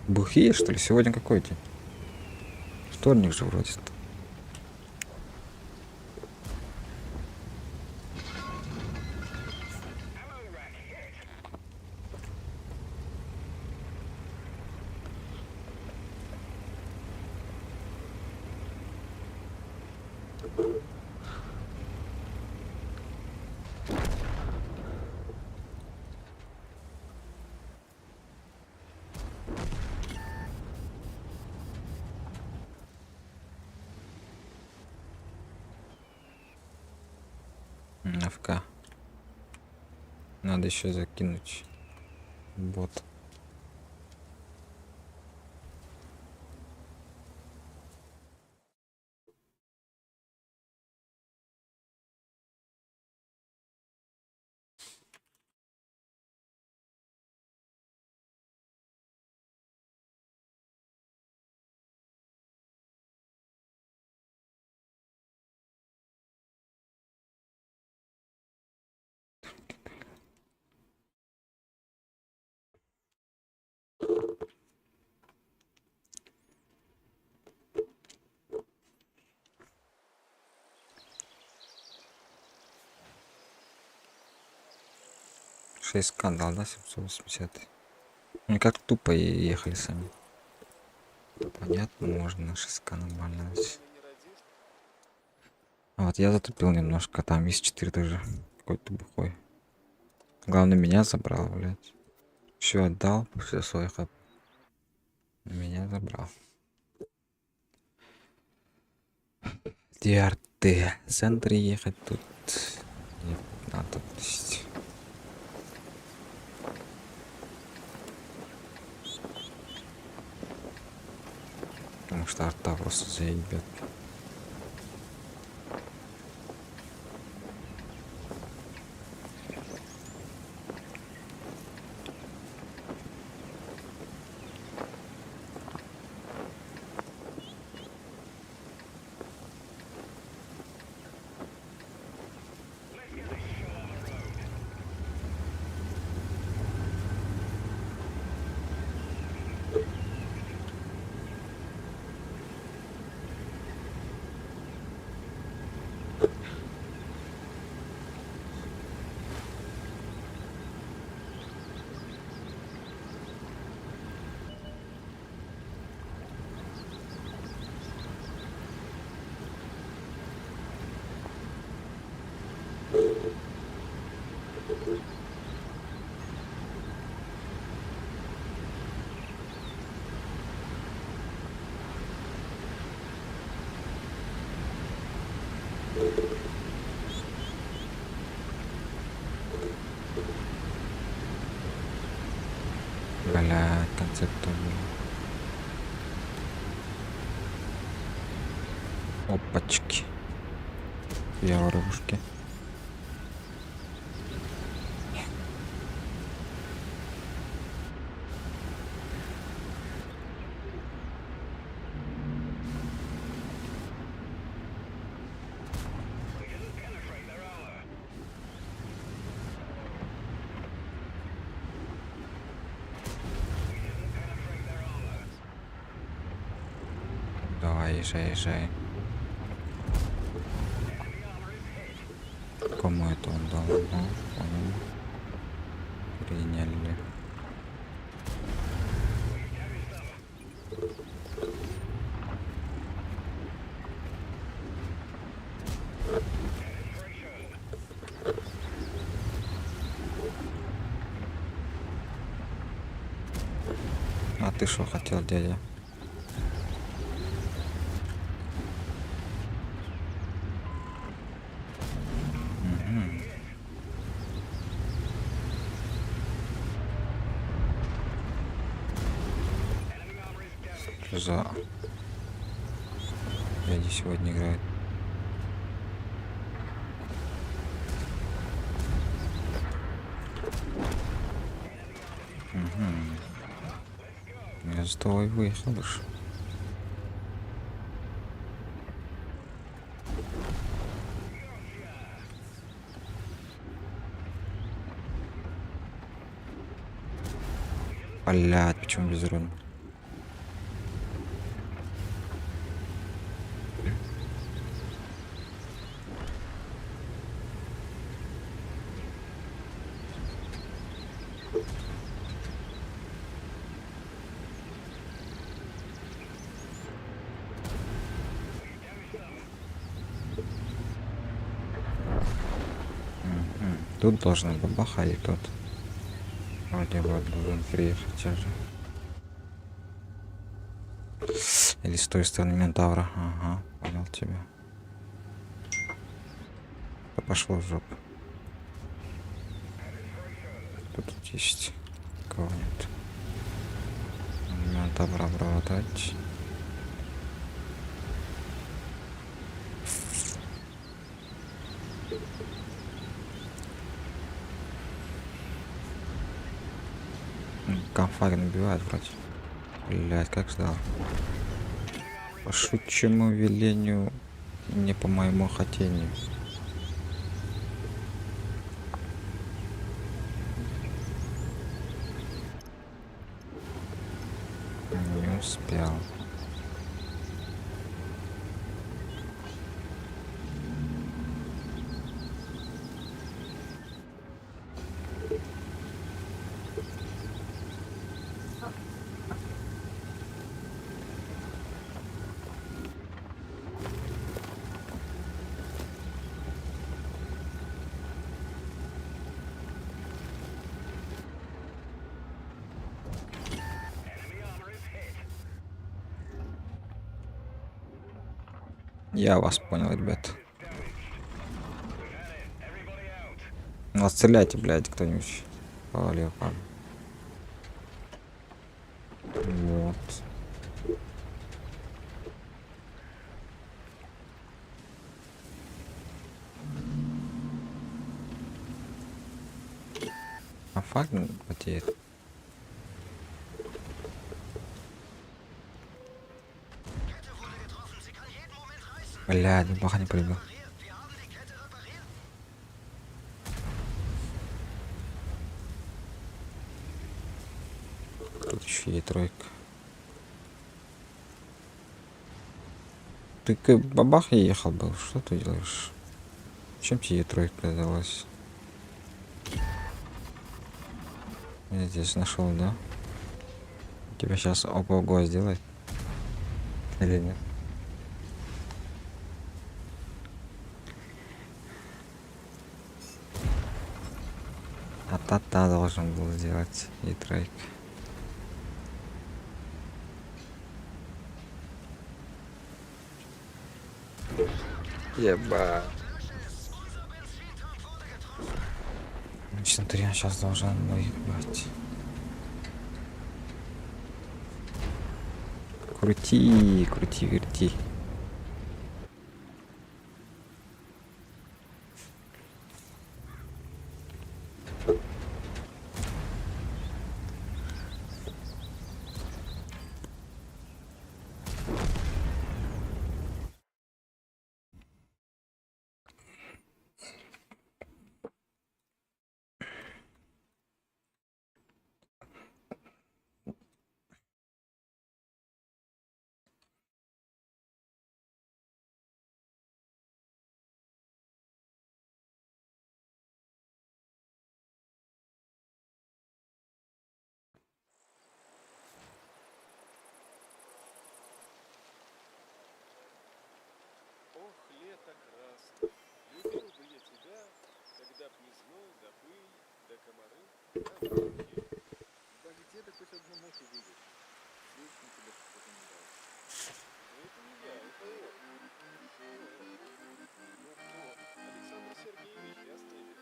Бухие, что ли? Сегодня какой день? Вторник же вроде. АФК. Надо еще закинуть бот. Шесть скандал, да, 780. Они как тупо ехали сами. Понятно, можно на 6К нормально. А вот я затупил немножко, там есть 4 даже. Какой-то бухой. Главное, меня забрал, блядь. Все отдал, все свой хап. Меня забрал. ДРТ. В центре ехать тут не надо. Потому что арта просто заебет. Бля, концепт. Опачки. Я воробушки. Давай, езжай, езжай. Кому это он дал? Ага, понял. Приняли. А ты что хотел, дядя? Мгм. Что за... Дядя сегодня играет. Мгм. Я с тобой выехал уж. Блядь, почему без руля? Мгм. Тут должны бабаха и тут. Вроде бы должен приехать же. Или с той стороны Минотавра. Ага, понял тебя. Да пошло в жопу. Кто тут есть? Кого нет? Минотавра обработать. Камфаги набивает вроде. Блять, как ждал. По шутчему велению, не по моему хотению. Не успел. Я вас понял, ребят. Ну, стреляйте, блядь, кто-нибудь. Повалил, парень. Вот. А факт потеет. Блядь, баха не прыгал. Тут еще и тройка. Ты к бабахе ехал был, что ты делаешь? Чем тебе тройка далась? Я здесь нашел, да? Тебя сейчас ого-го сделать? Или нет? А та должен был сделать и тройка. Еба. Значит, я сейчас должен выиграть. Крути, крути, верти. так красно. Любил бы я тебя, когда б не зной, да пыль, да комары, да мухи. Да где ты хоть одну муху видишь? Вечно тебе что-то не дал. Но это не я, это он. Кто это? Ну кто? Александр Сергеевич, ясное дело.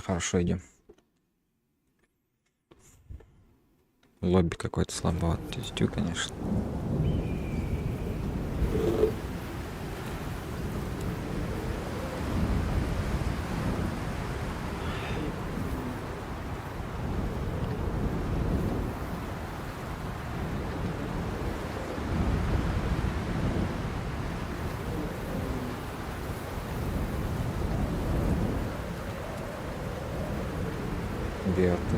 Хорошо идем. Лобби какой-то слабоват. Тестю, конечно. Верты.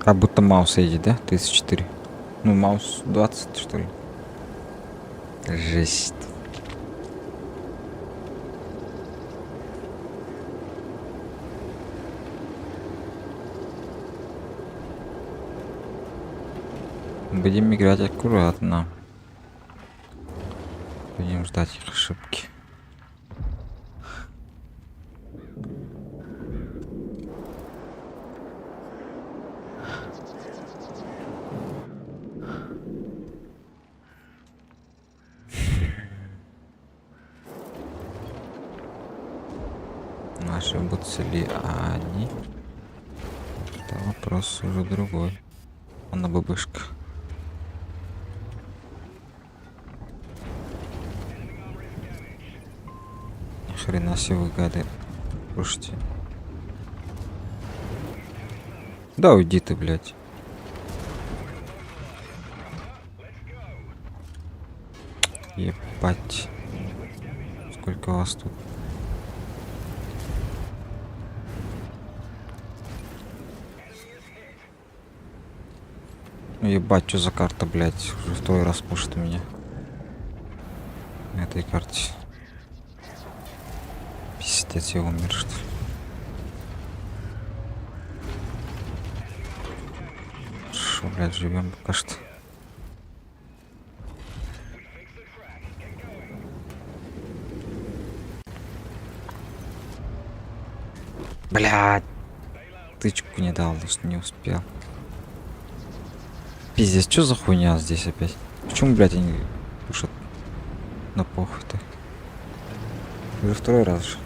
Как будто маус едет, да? 34. Ну, маус 20, что ли? Жесть. Будем играть аккуратно. Будем ждать их ошибки. Ошибутся ли они? Это вопрос уже другой. Она бабушка. Ни хрена себе вы гады. Слушайте. Да уйди ты, блядь. Ебать. Сколько вас тут? Ну ебать, что за карта, блядь? Уже второй раз пушит меня. На этой карте. Пиздец, я умер, что ли? Шо, блядь, живем пока что. Блядь. Тычку не дал, что не успел. Пиздец, что за хуйня здесь опять? Почему, блядь, они пушат на похуй-то? Уже второй раз же.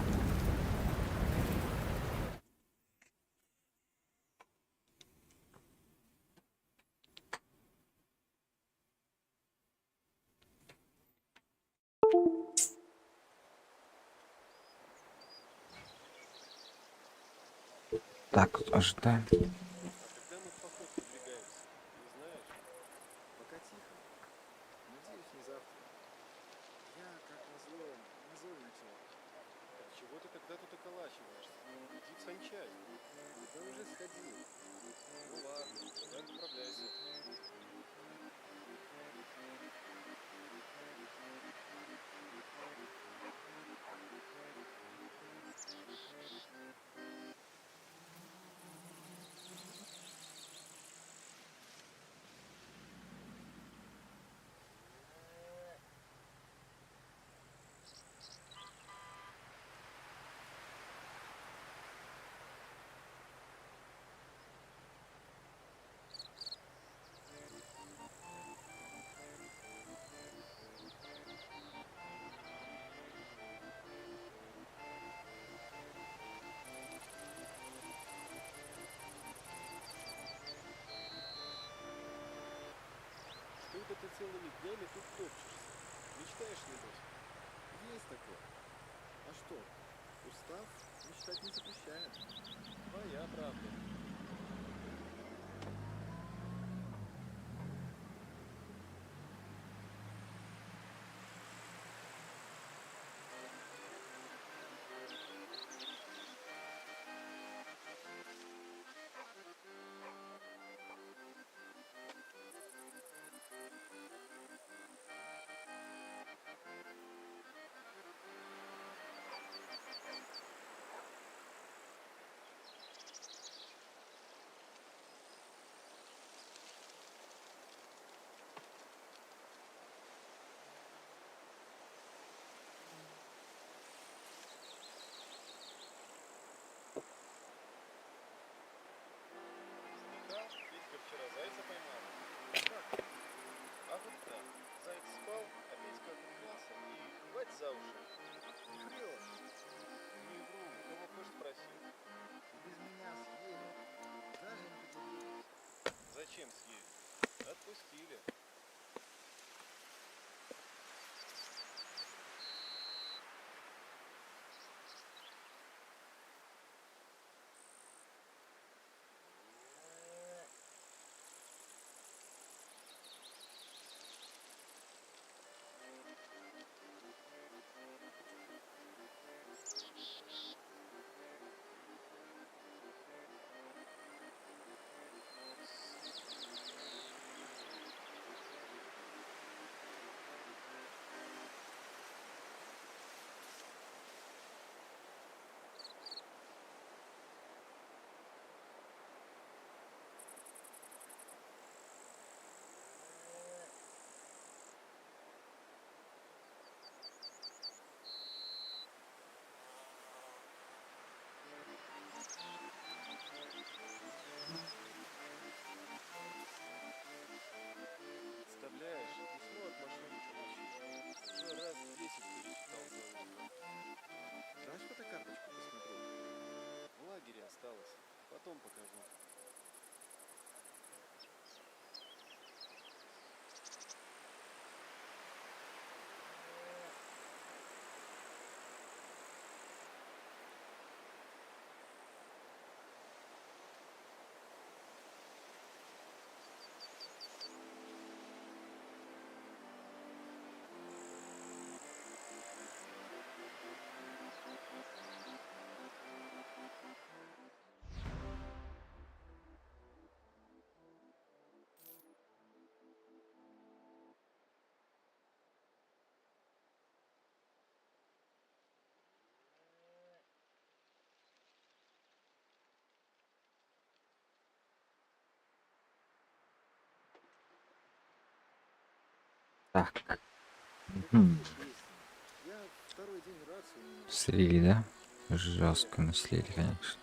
Так, ожидаем. Когда мы в поход выдвигаемся, не знаешь? Пока тихо. Надеюсь, не завтра. Я, как назло, мозоль начал. Так чего ты тогда тут околачиваешься? Иди в санчасть. Да уже сходил. Ну ладно, тогда отправляйся. ты целыми днями тут топчешься? Мечтаешь, небось? Есть такое. А что? Устав мечтать не запрещает. Твоя правда. Слыхал? Петька вчера зайца поймал. Как? А вот так. Заяц спал, а Петька отдыхался и хвать за уши. Не врешь. Не вру, кого хочешь спроси. Без меня съели. Даже не поделились. Зачем съели? Отпустили. Представляешь, письмо от машины получил. Уже раз 10 перечитал за утро. Дашь фотокарточку посмотреть? В лагере осталось. Потом покажу. Так. Ну Мгм. какие песни? Я второй день рацию не могу. Слили, да? Жестко наслили, конечно.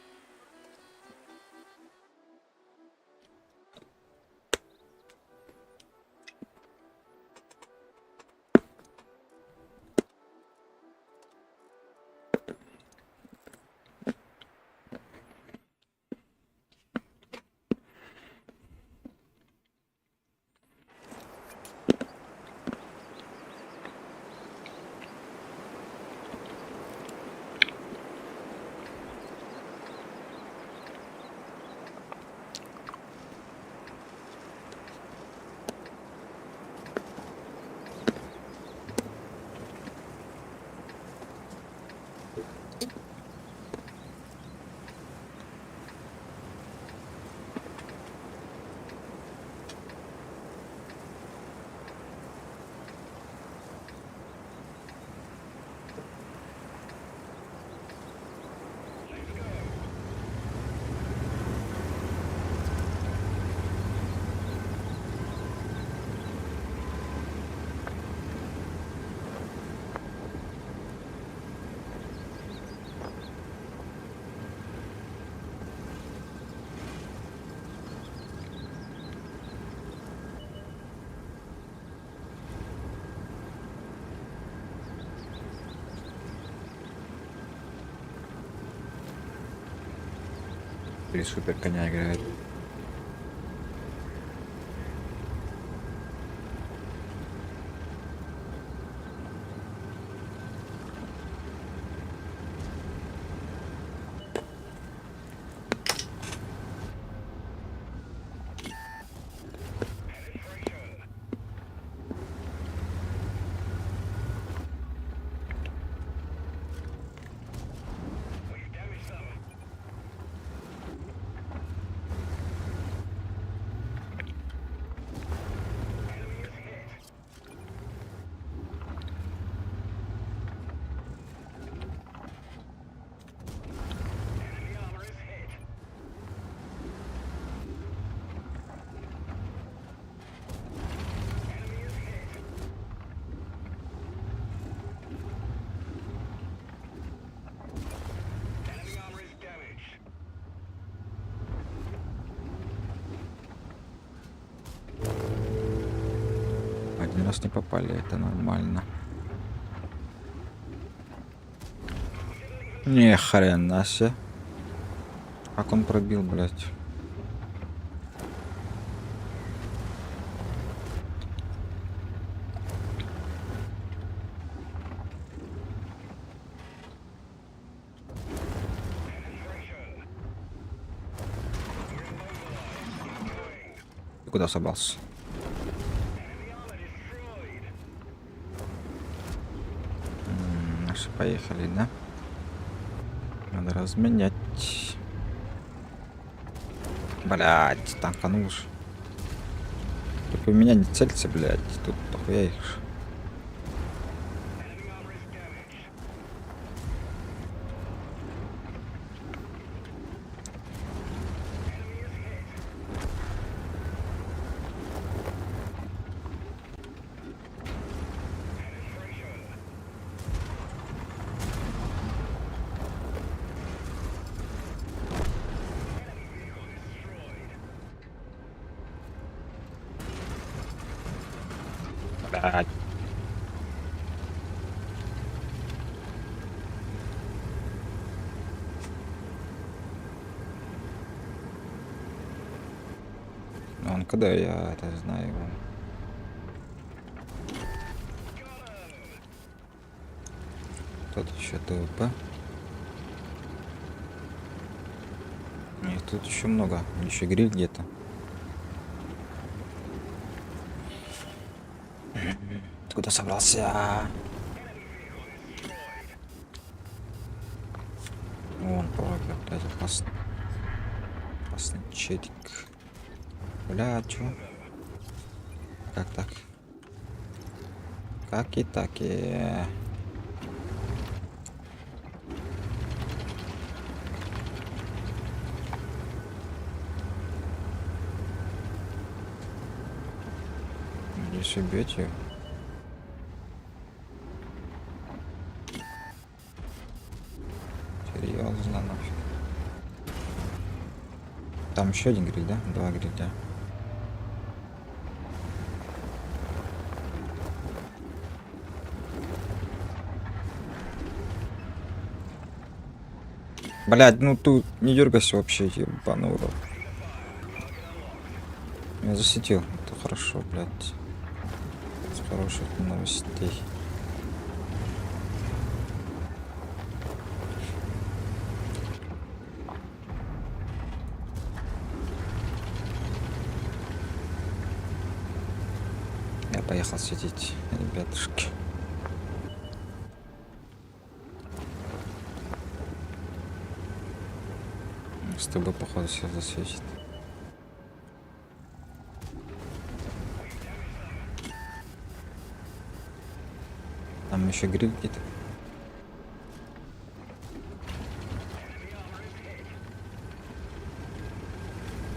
Или супер коня играет. раз не попали, это нормально. Не хрена себе. Как он пробил, блядь. Ты куда собрался? Наши поехали, да? Надо разменять. Блять, танканул ж. Только у меня не цельцы, блять. Тут похуя их. ж. Блять. Он когда я это знаю его. Тут еще ТВП. Нет, тут еще много. Еще гриль где-то. Ты куда собрался? Вон провокер, блядь, опасный. Опасный челик. Бля, чё? Как так? Как и так и... Если бьете... Серьезно, нафиг. Там еще один гриль, да? Два гриля. Блядь, ну тут не дергайся вообще, ебаный урод. Я засетил. Это хорошо, блядь. С хороших новостей. Я поехал светить, ребятушки. С тобой, походу, все засветит. Там еще гриль где-то.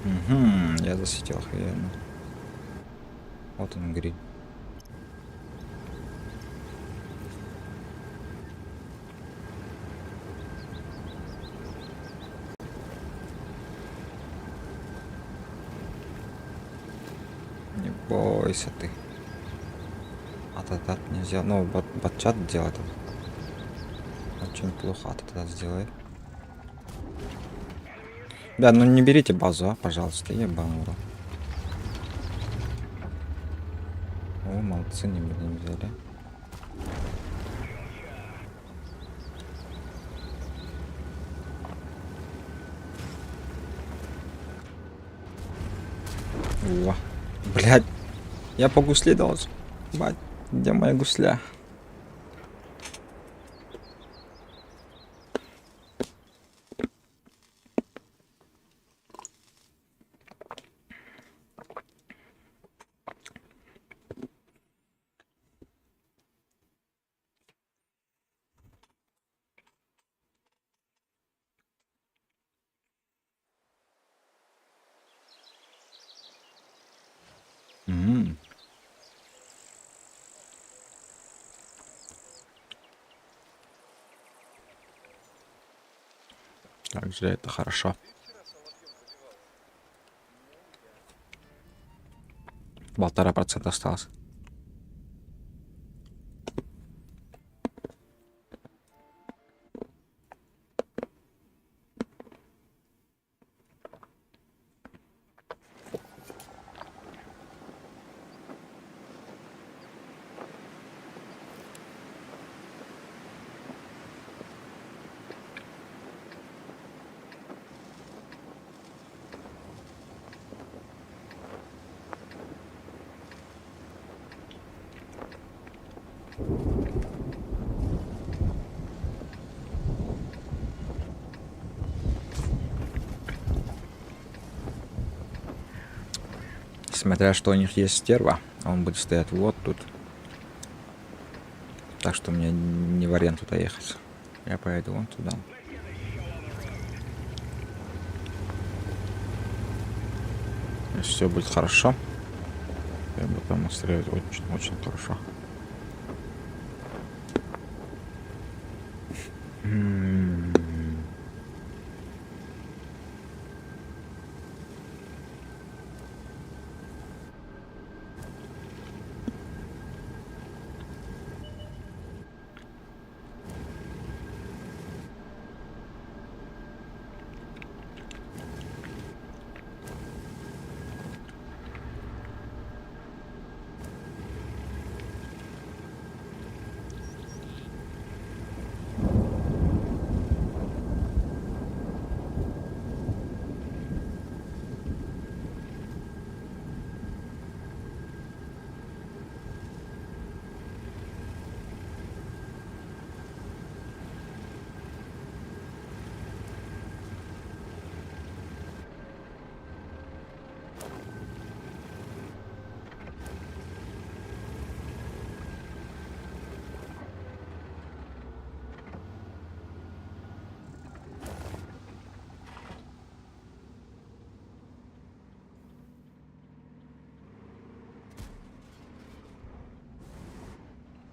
Угу, я засветил охуенно. Вот он гриль. Не бойся ты. Ататат нельзя. Ну, батчат делать. Очень плохо. Ататат сделай. Да, ну не берите базу, а, пожалуйста, ебаный урод. О, молодцы, не взяли. О, блядь, я по гусле должен. Бать, где моя гусля? М. Как же это хорошо. Ты вчера Соловьев добивался? 1,5% осталось. Смотря что у них есть стерва, а он будет стоять вот тут. Так что мне не вариант туда ехать. Я поеду вон туда. Если все будет хорошо, я буду там стрелять очень хорошо.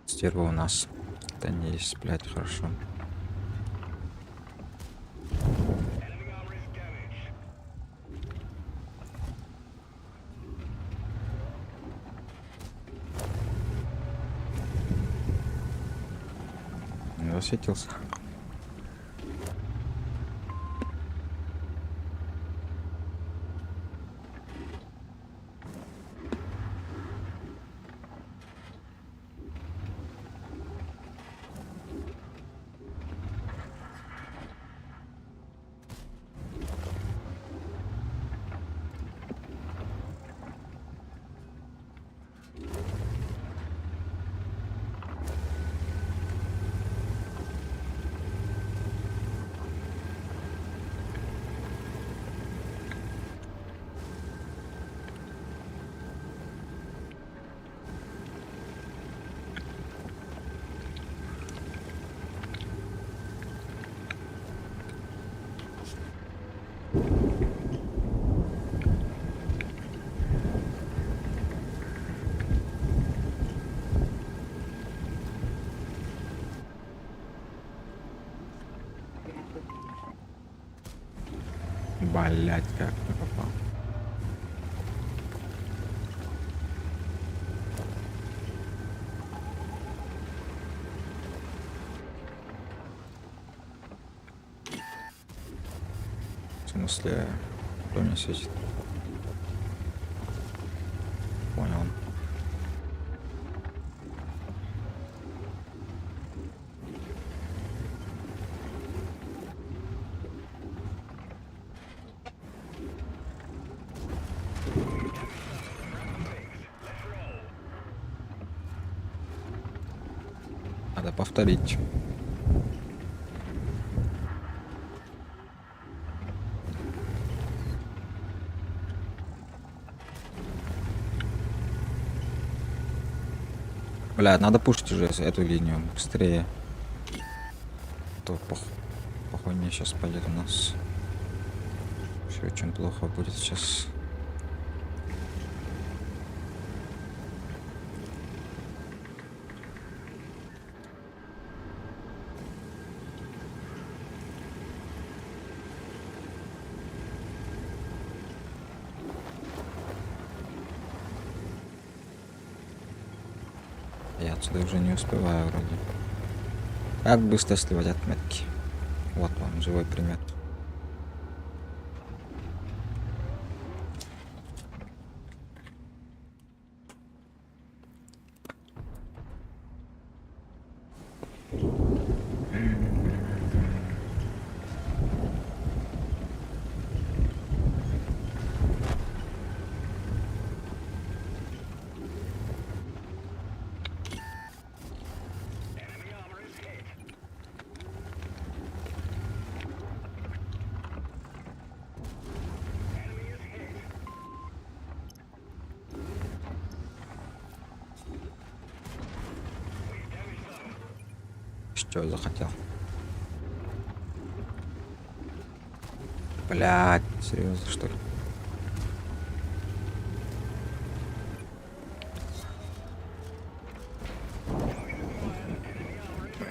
Стерва у нас. Да не есть, блядь, хорошо. Не засветился. Блять, как не попал. В смысле, кто меня светит? Понял. Надо повторить. Бля, надо пушить уже эту линию быстрее. То похуй мне сейчас пойдет у нас. Все очень плохо будет сейчас. Я отсюда уже не успеваю вроде. Как быстро сливать отметки? Вот вам живой пример. Что я захотел? Блядь, серьезно, что ли?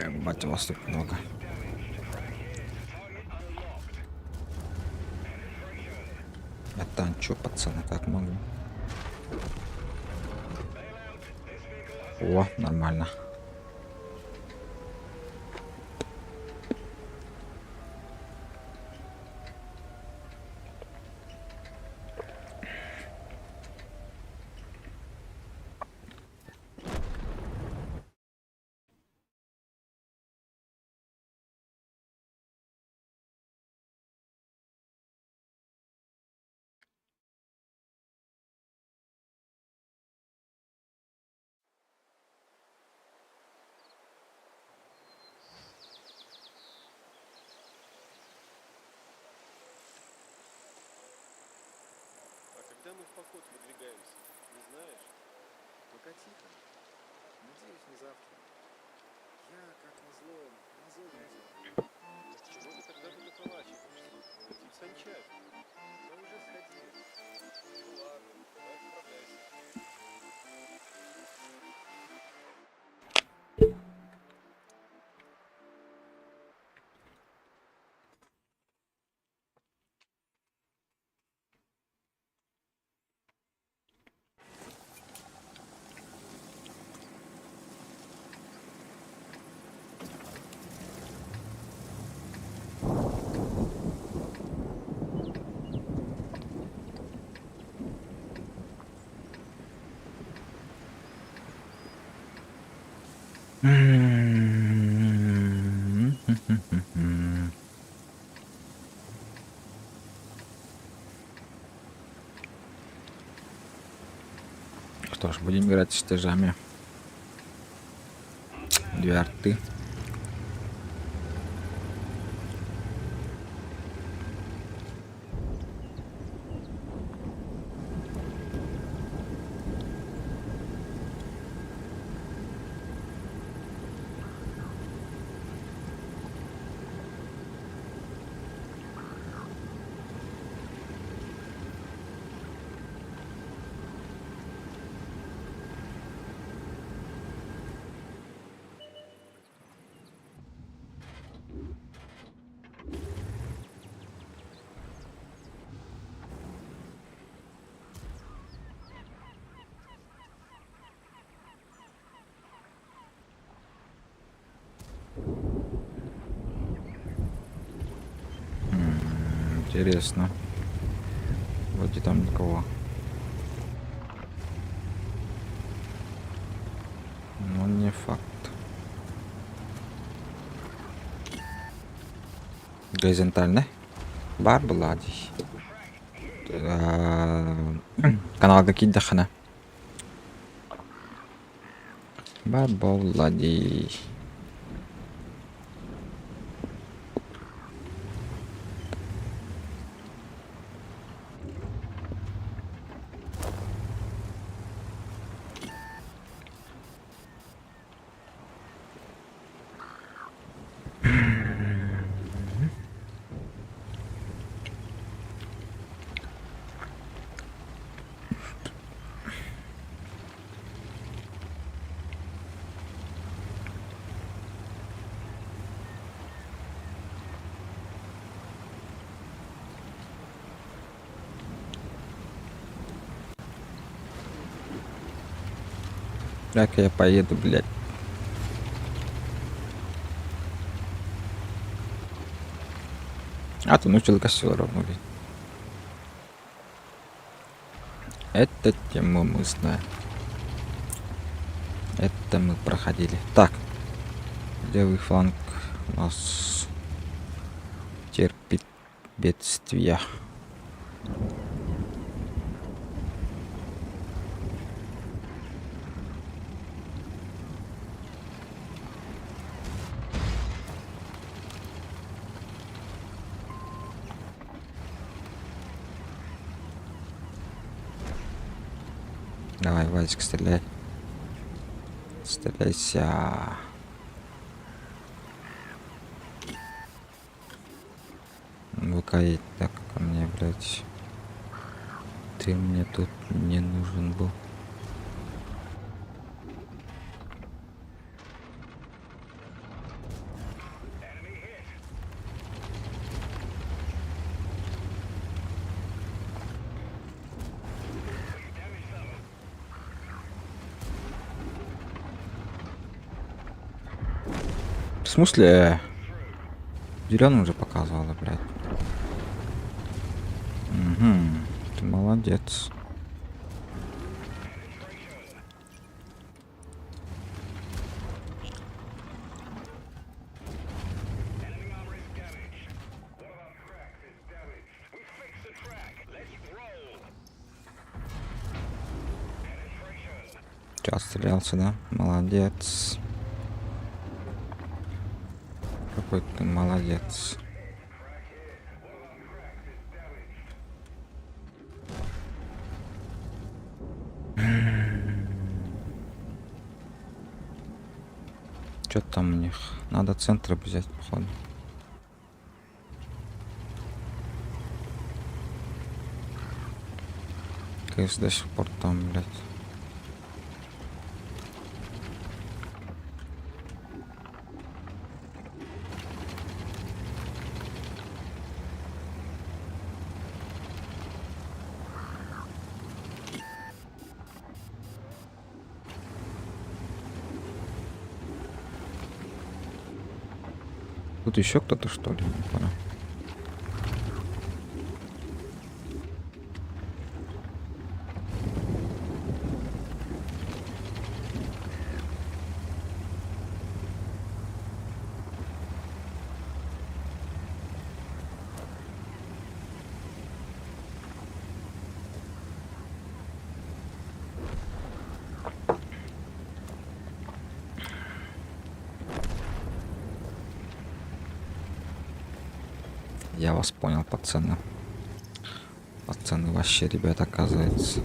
Ебать, вас тут много. Это чё, пацаны, как могу? О, нормально. А когда мы в поход выдвигаемся, не знаешь? Пока тихо. Надеюсь, не завтра. Я, как назло, мозоль взял. Так чего ты тогда тут околачиваешься? Иди в санчасть. Мы уже сходили. Ну ладно, давай отправляйся. Что ж, будем играть с стежами. Две арты. Интересно. Вроде там никого. Но не факт. Горизонтально. Бар была здесь. Канал какие дахана. Бар была здесь. Как я поеду, блядь? А, ты научил все равно, блядь. Это тему мы знаем. Это мы проходили. Так. Левый фланг у нас терпит бедствия. Давай, Вадик, стреляй. Стреляйся. ВК едь так ко мне, блядь. Ты мне тут не нужен был. В смысле? Зеленый уже показывала, блядь. Угу. Ты молодец. Сейчас стрелялся, да? Молодец. Какой ты молодец. Что там у них? Надо центр взять, походу. КС до сих пор там, блядь. Тут еще кто-то, что ли? Не понял. Я вас понял, пацаны. Пацаны вообще, ребята, оказывается.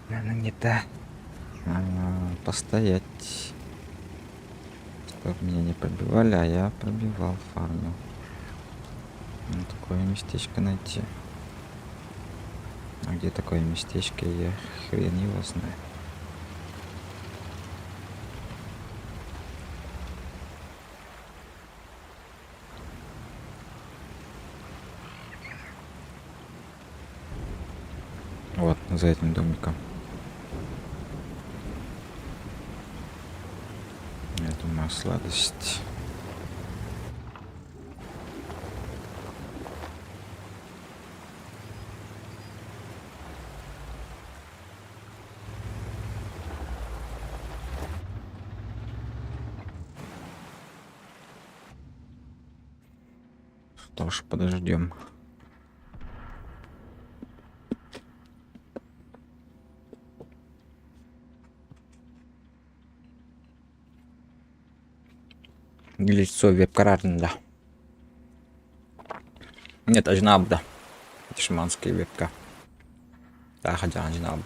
Наверное, не та. Постоять. Чтоб меня не пробивали, а я пробивал фармил. Ну, такое местечко найти. А где такое местечко, я хрен его знаю. Вот, за этим домиком. Я думаю, сладость. Что ж, подождем. Лицо веб-карарнда. Нет, ажнабда. Это шманская вебка. Да, хотя ажнабд.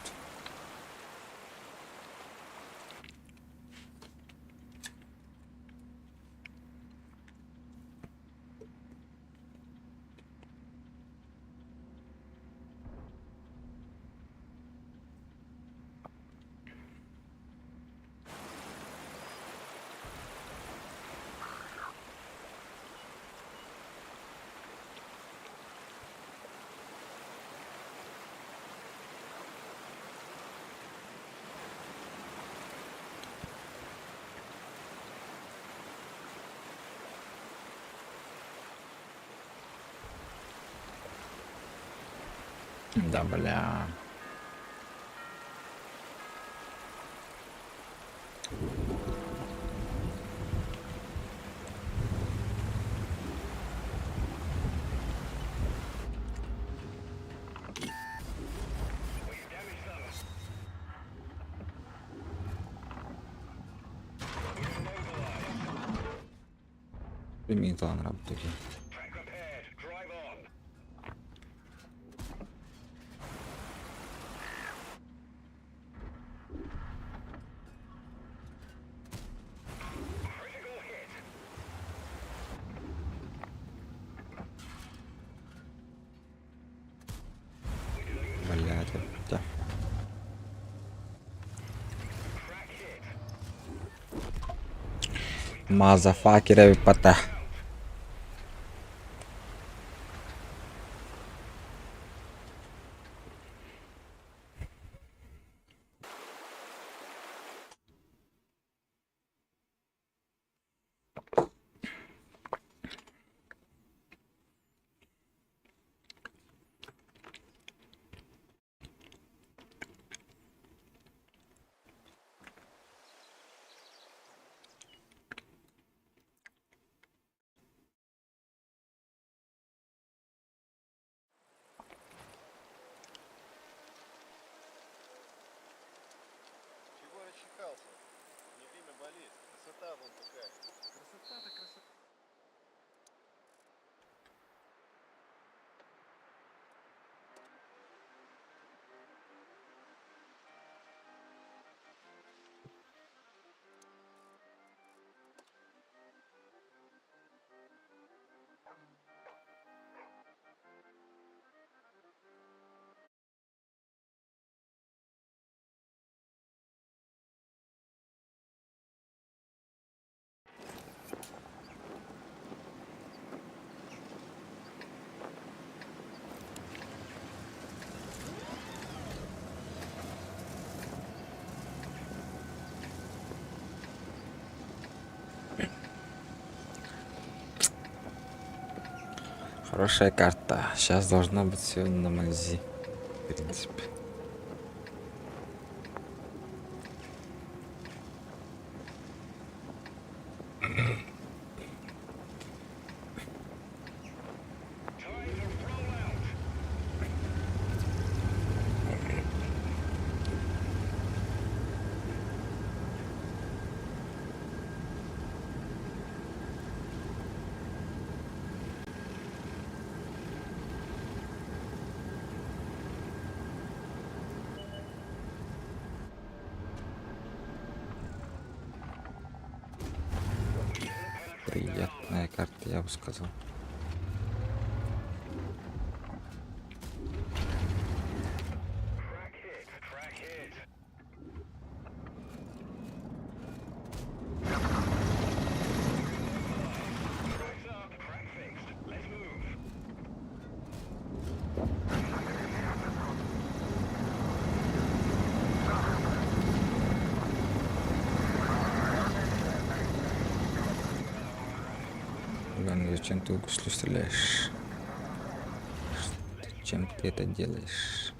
Да, бля. Примитан работаки. Track repaired. Drive on. Critical hit. Блядь, опять. Crack hit. Мазафакеры пота. Чего расчихался? Не время болеть. Красота вон какая. Красота-то красота. Хорошая карта. Сейчас должно быть все на мази. В принципе. Time to roll out. Приятная карта, я бы сказал. Crack hit. Crack hit. Crack's up. Crack fixed. Let's move. Блин, зачем ты гуслю стреляешь? Чем ты это делаешь?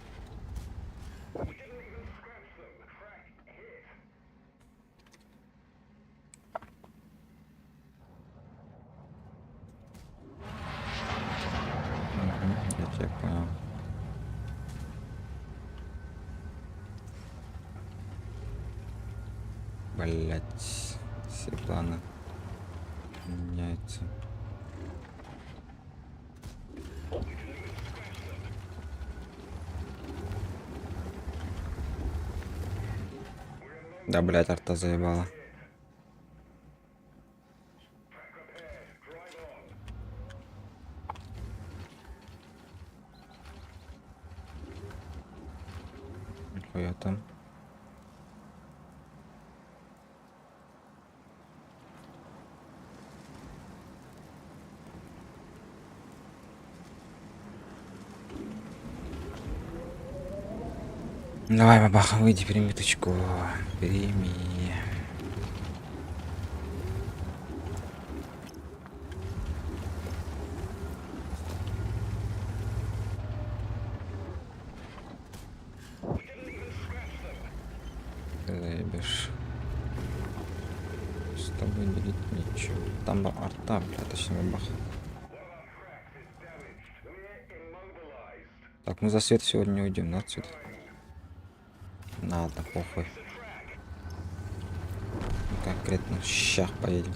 Я тебя понял. Блять, все планы меняются. Да, блять, арта заебала. Нихуя там. Давай, бабаха, выйди, прими тычку. Прими. Ты заебешь. С тобой делить ничего. Там арта, бля, точно бабаха. Так, мы за свет сегодня не уйдем, да, отсюда? Надо, похуй. Конкретно щах поедем.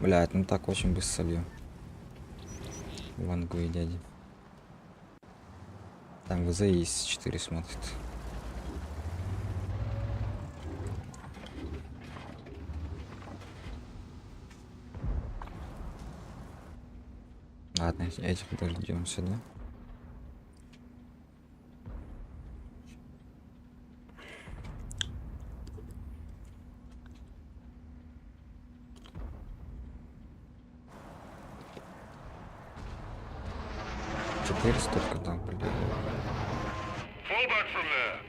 Блядь, ну так очень быстро солью. Вангу и дяди. Там ВЗ есть 4 смотрит. Ладно, этих подождем сюда. Теперь столько дал, блин. Fall back from there.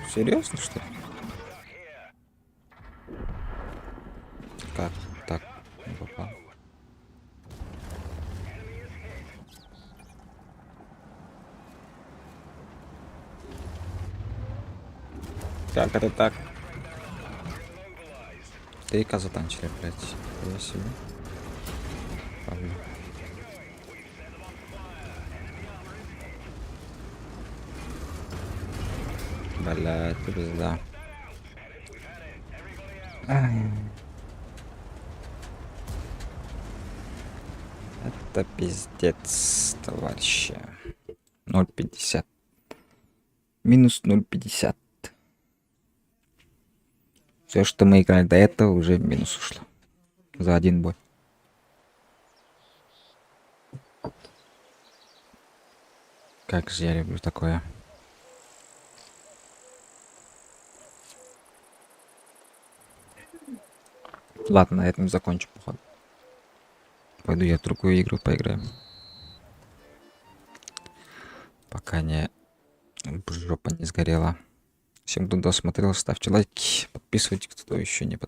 Серьезно, что ли? Как так? Не попал. Как это так? Тейка затанчили, блядь. Я себе. Павлю. Блядь, ты пизда. Ай. Это пиздец, товарищи. 0,50. Минус 0,50. Все, что мы играли до этого, уже в минус ушло. За один бой. Как же я люблю такое. Ладно, на этом закончу, походу. Пойду я в другую игру поиграем. Пока не жопа не сгорела. Всем, кто досмотрел, ставьте лайки, подписывайтесь, кто еще не подписывается.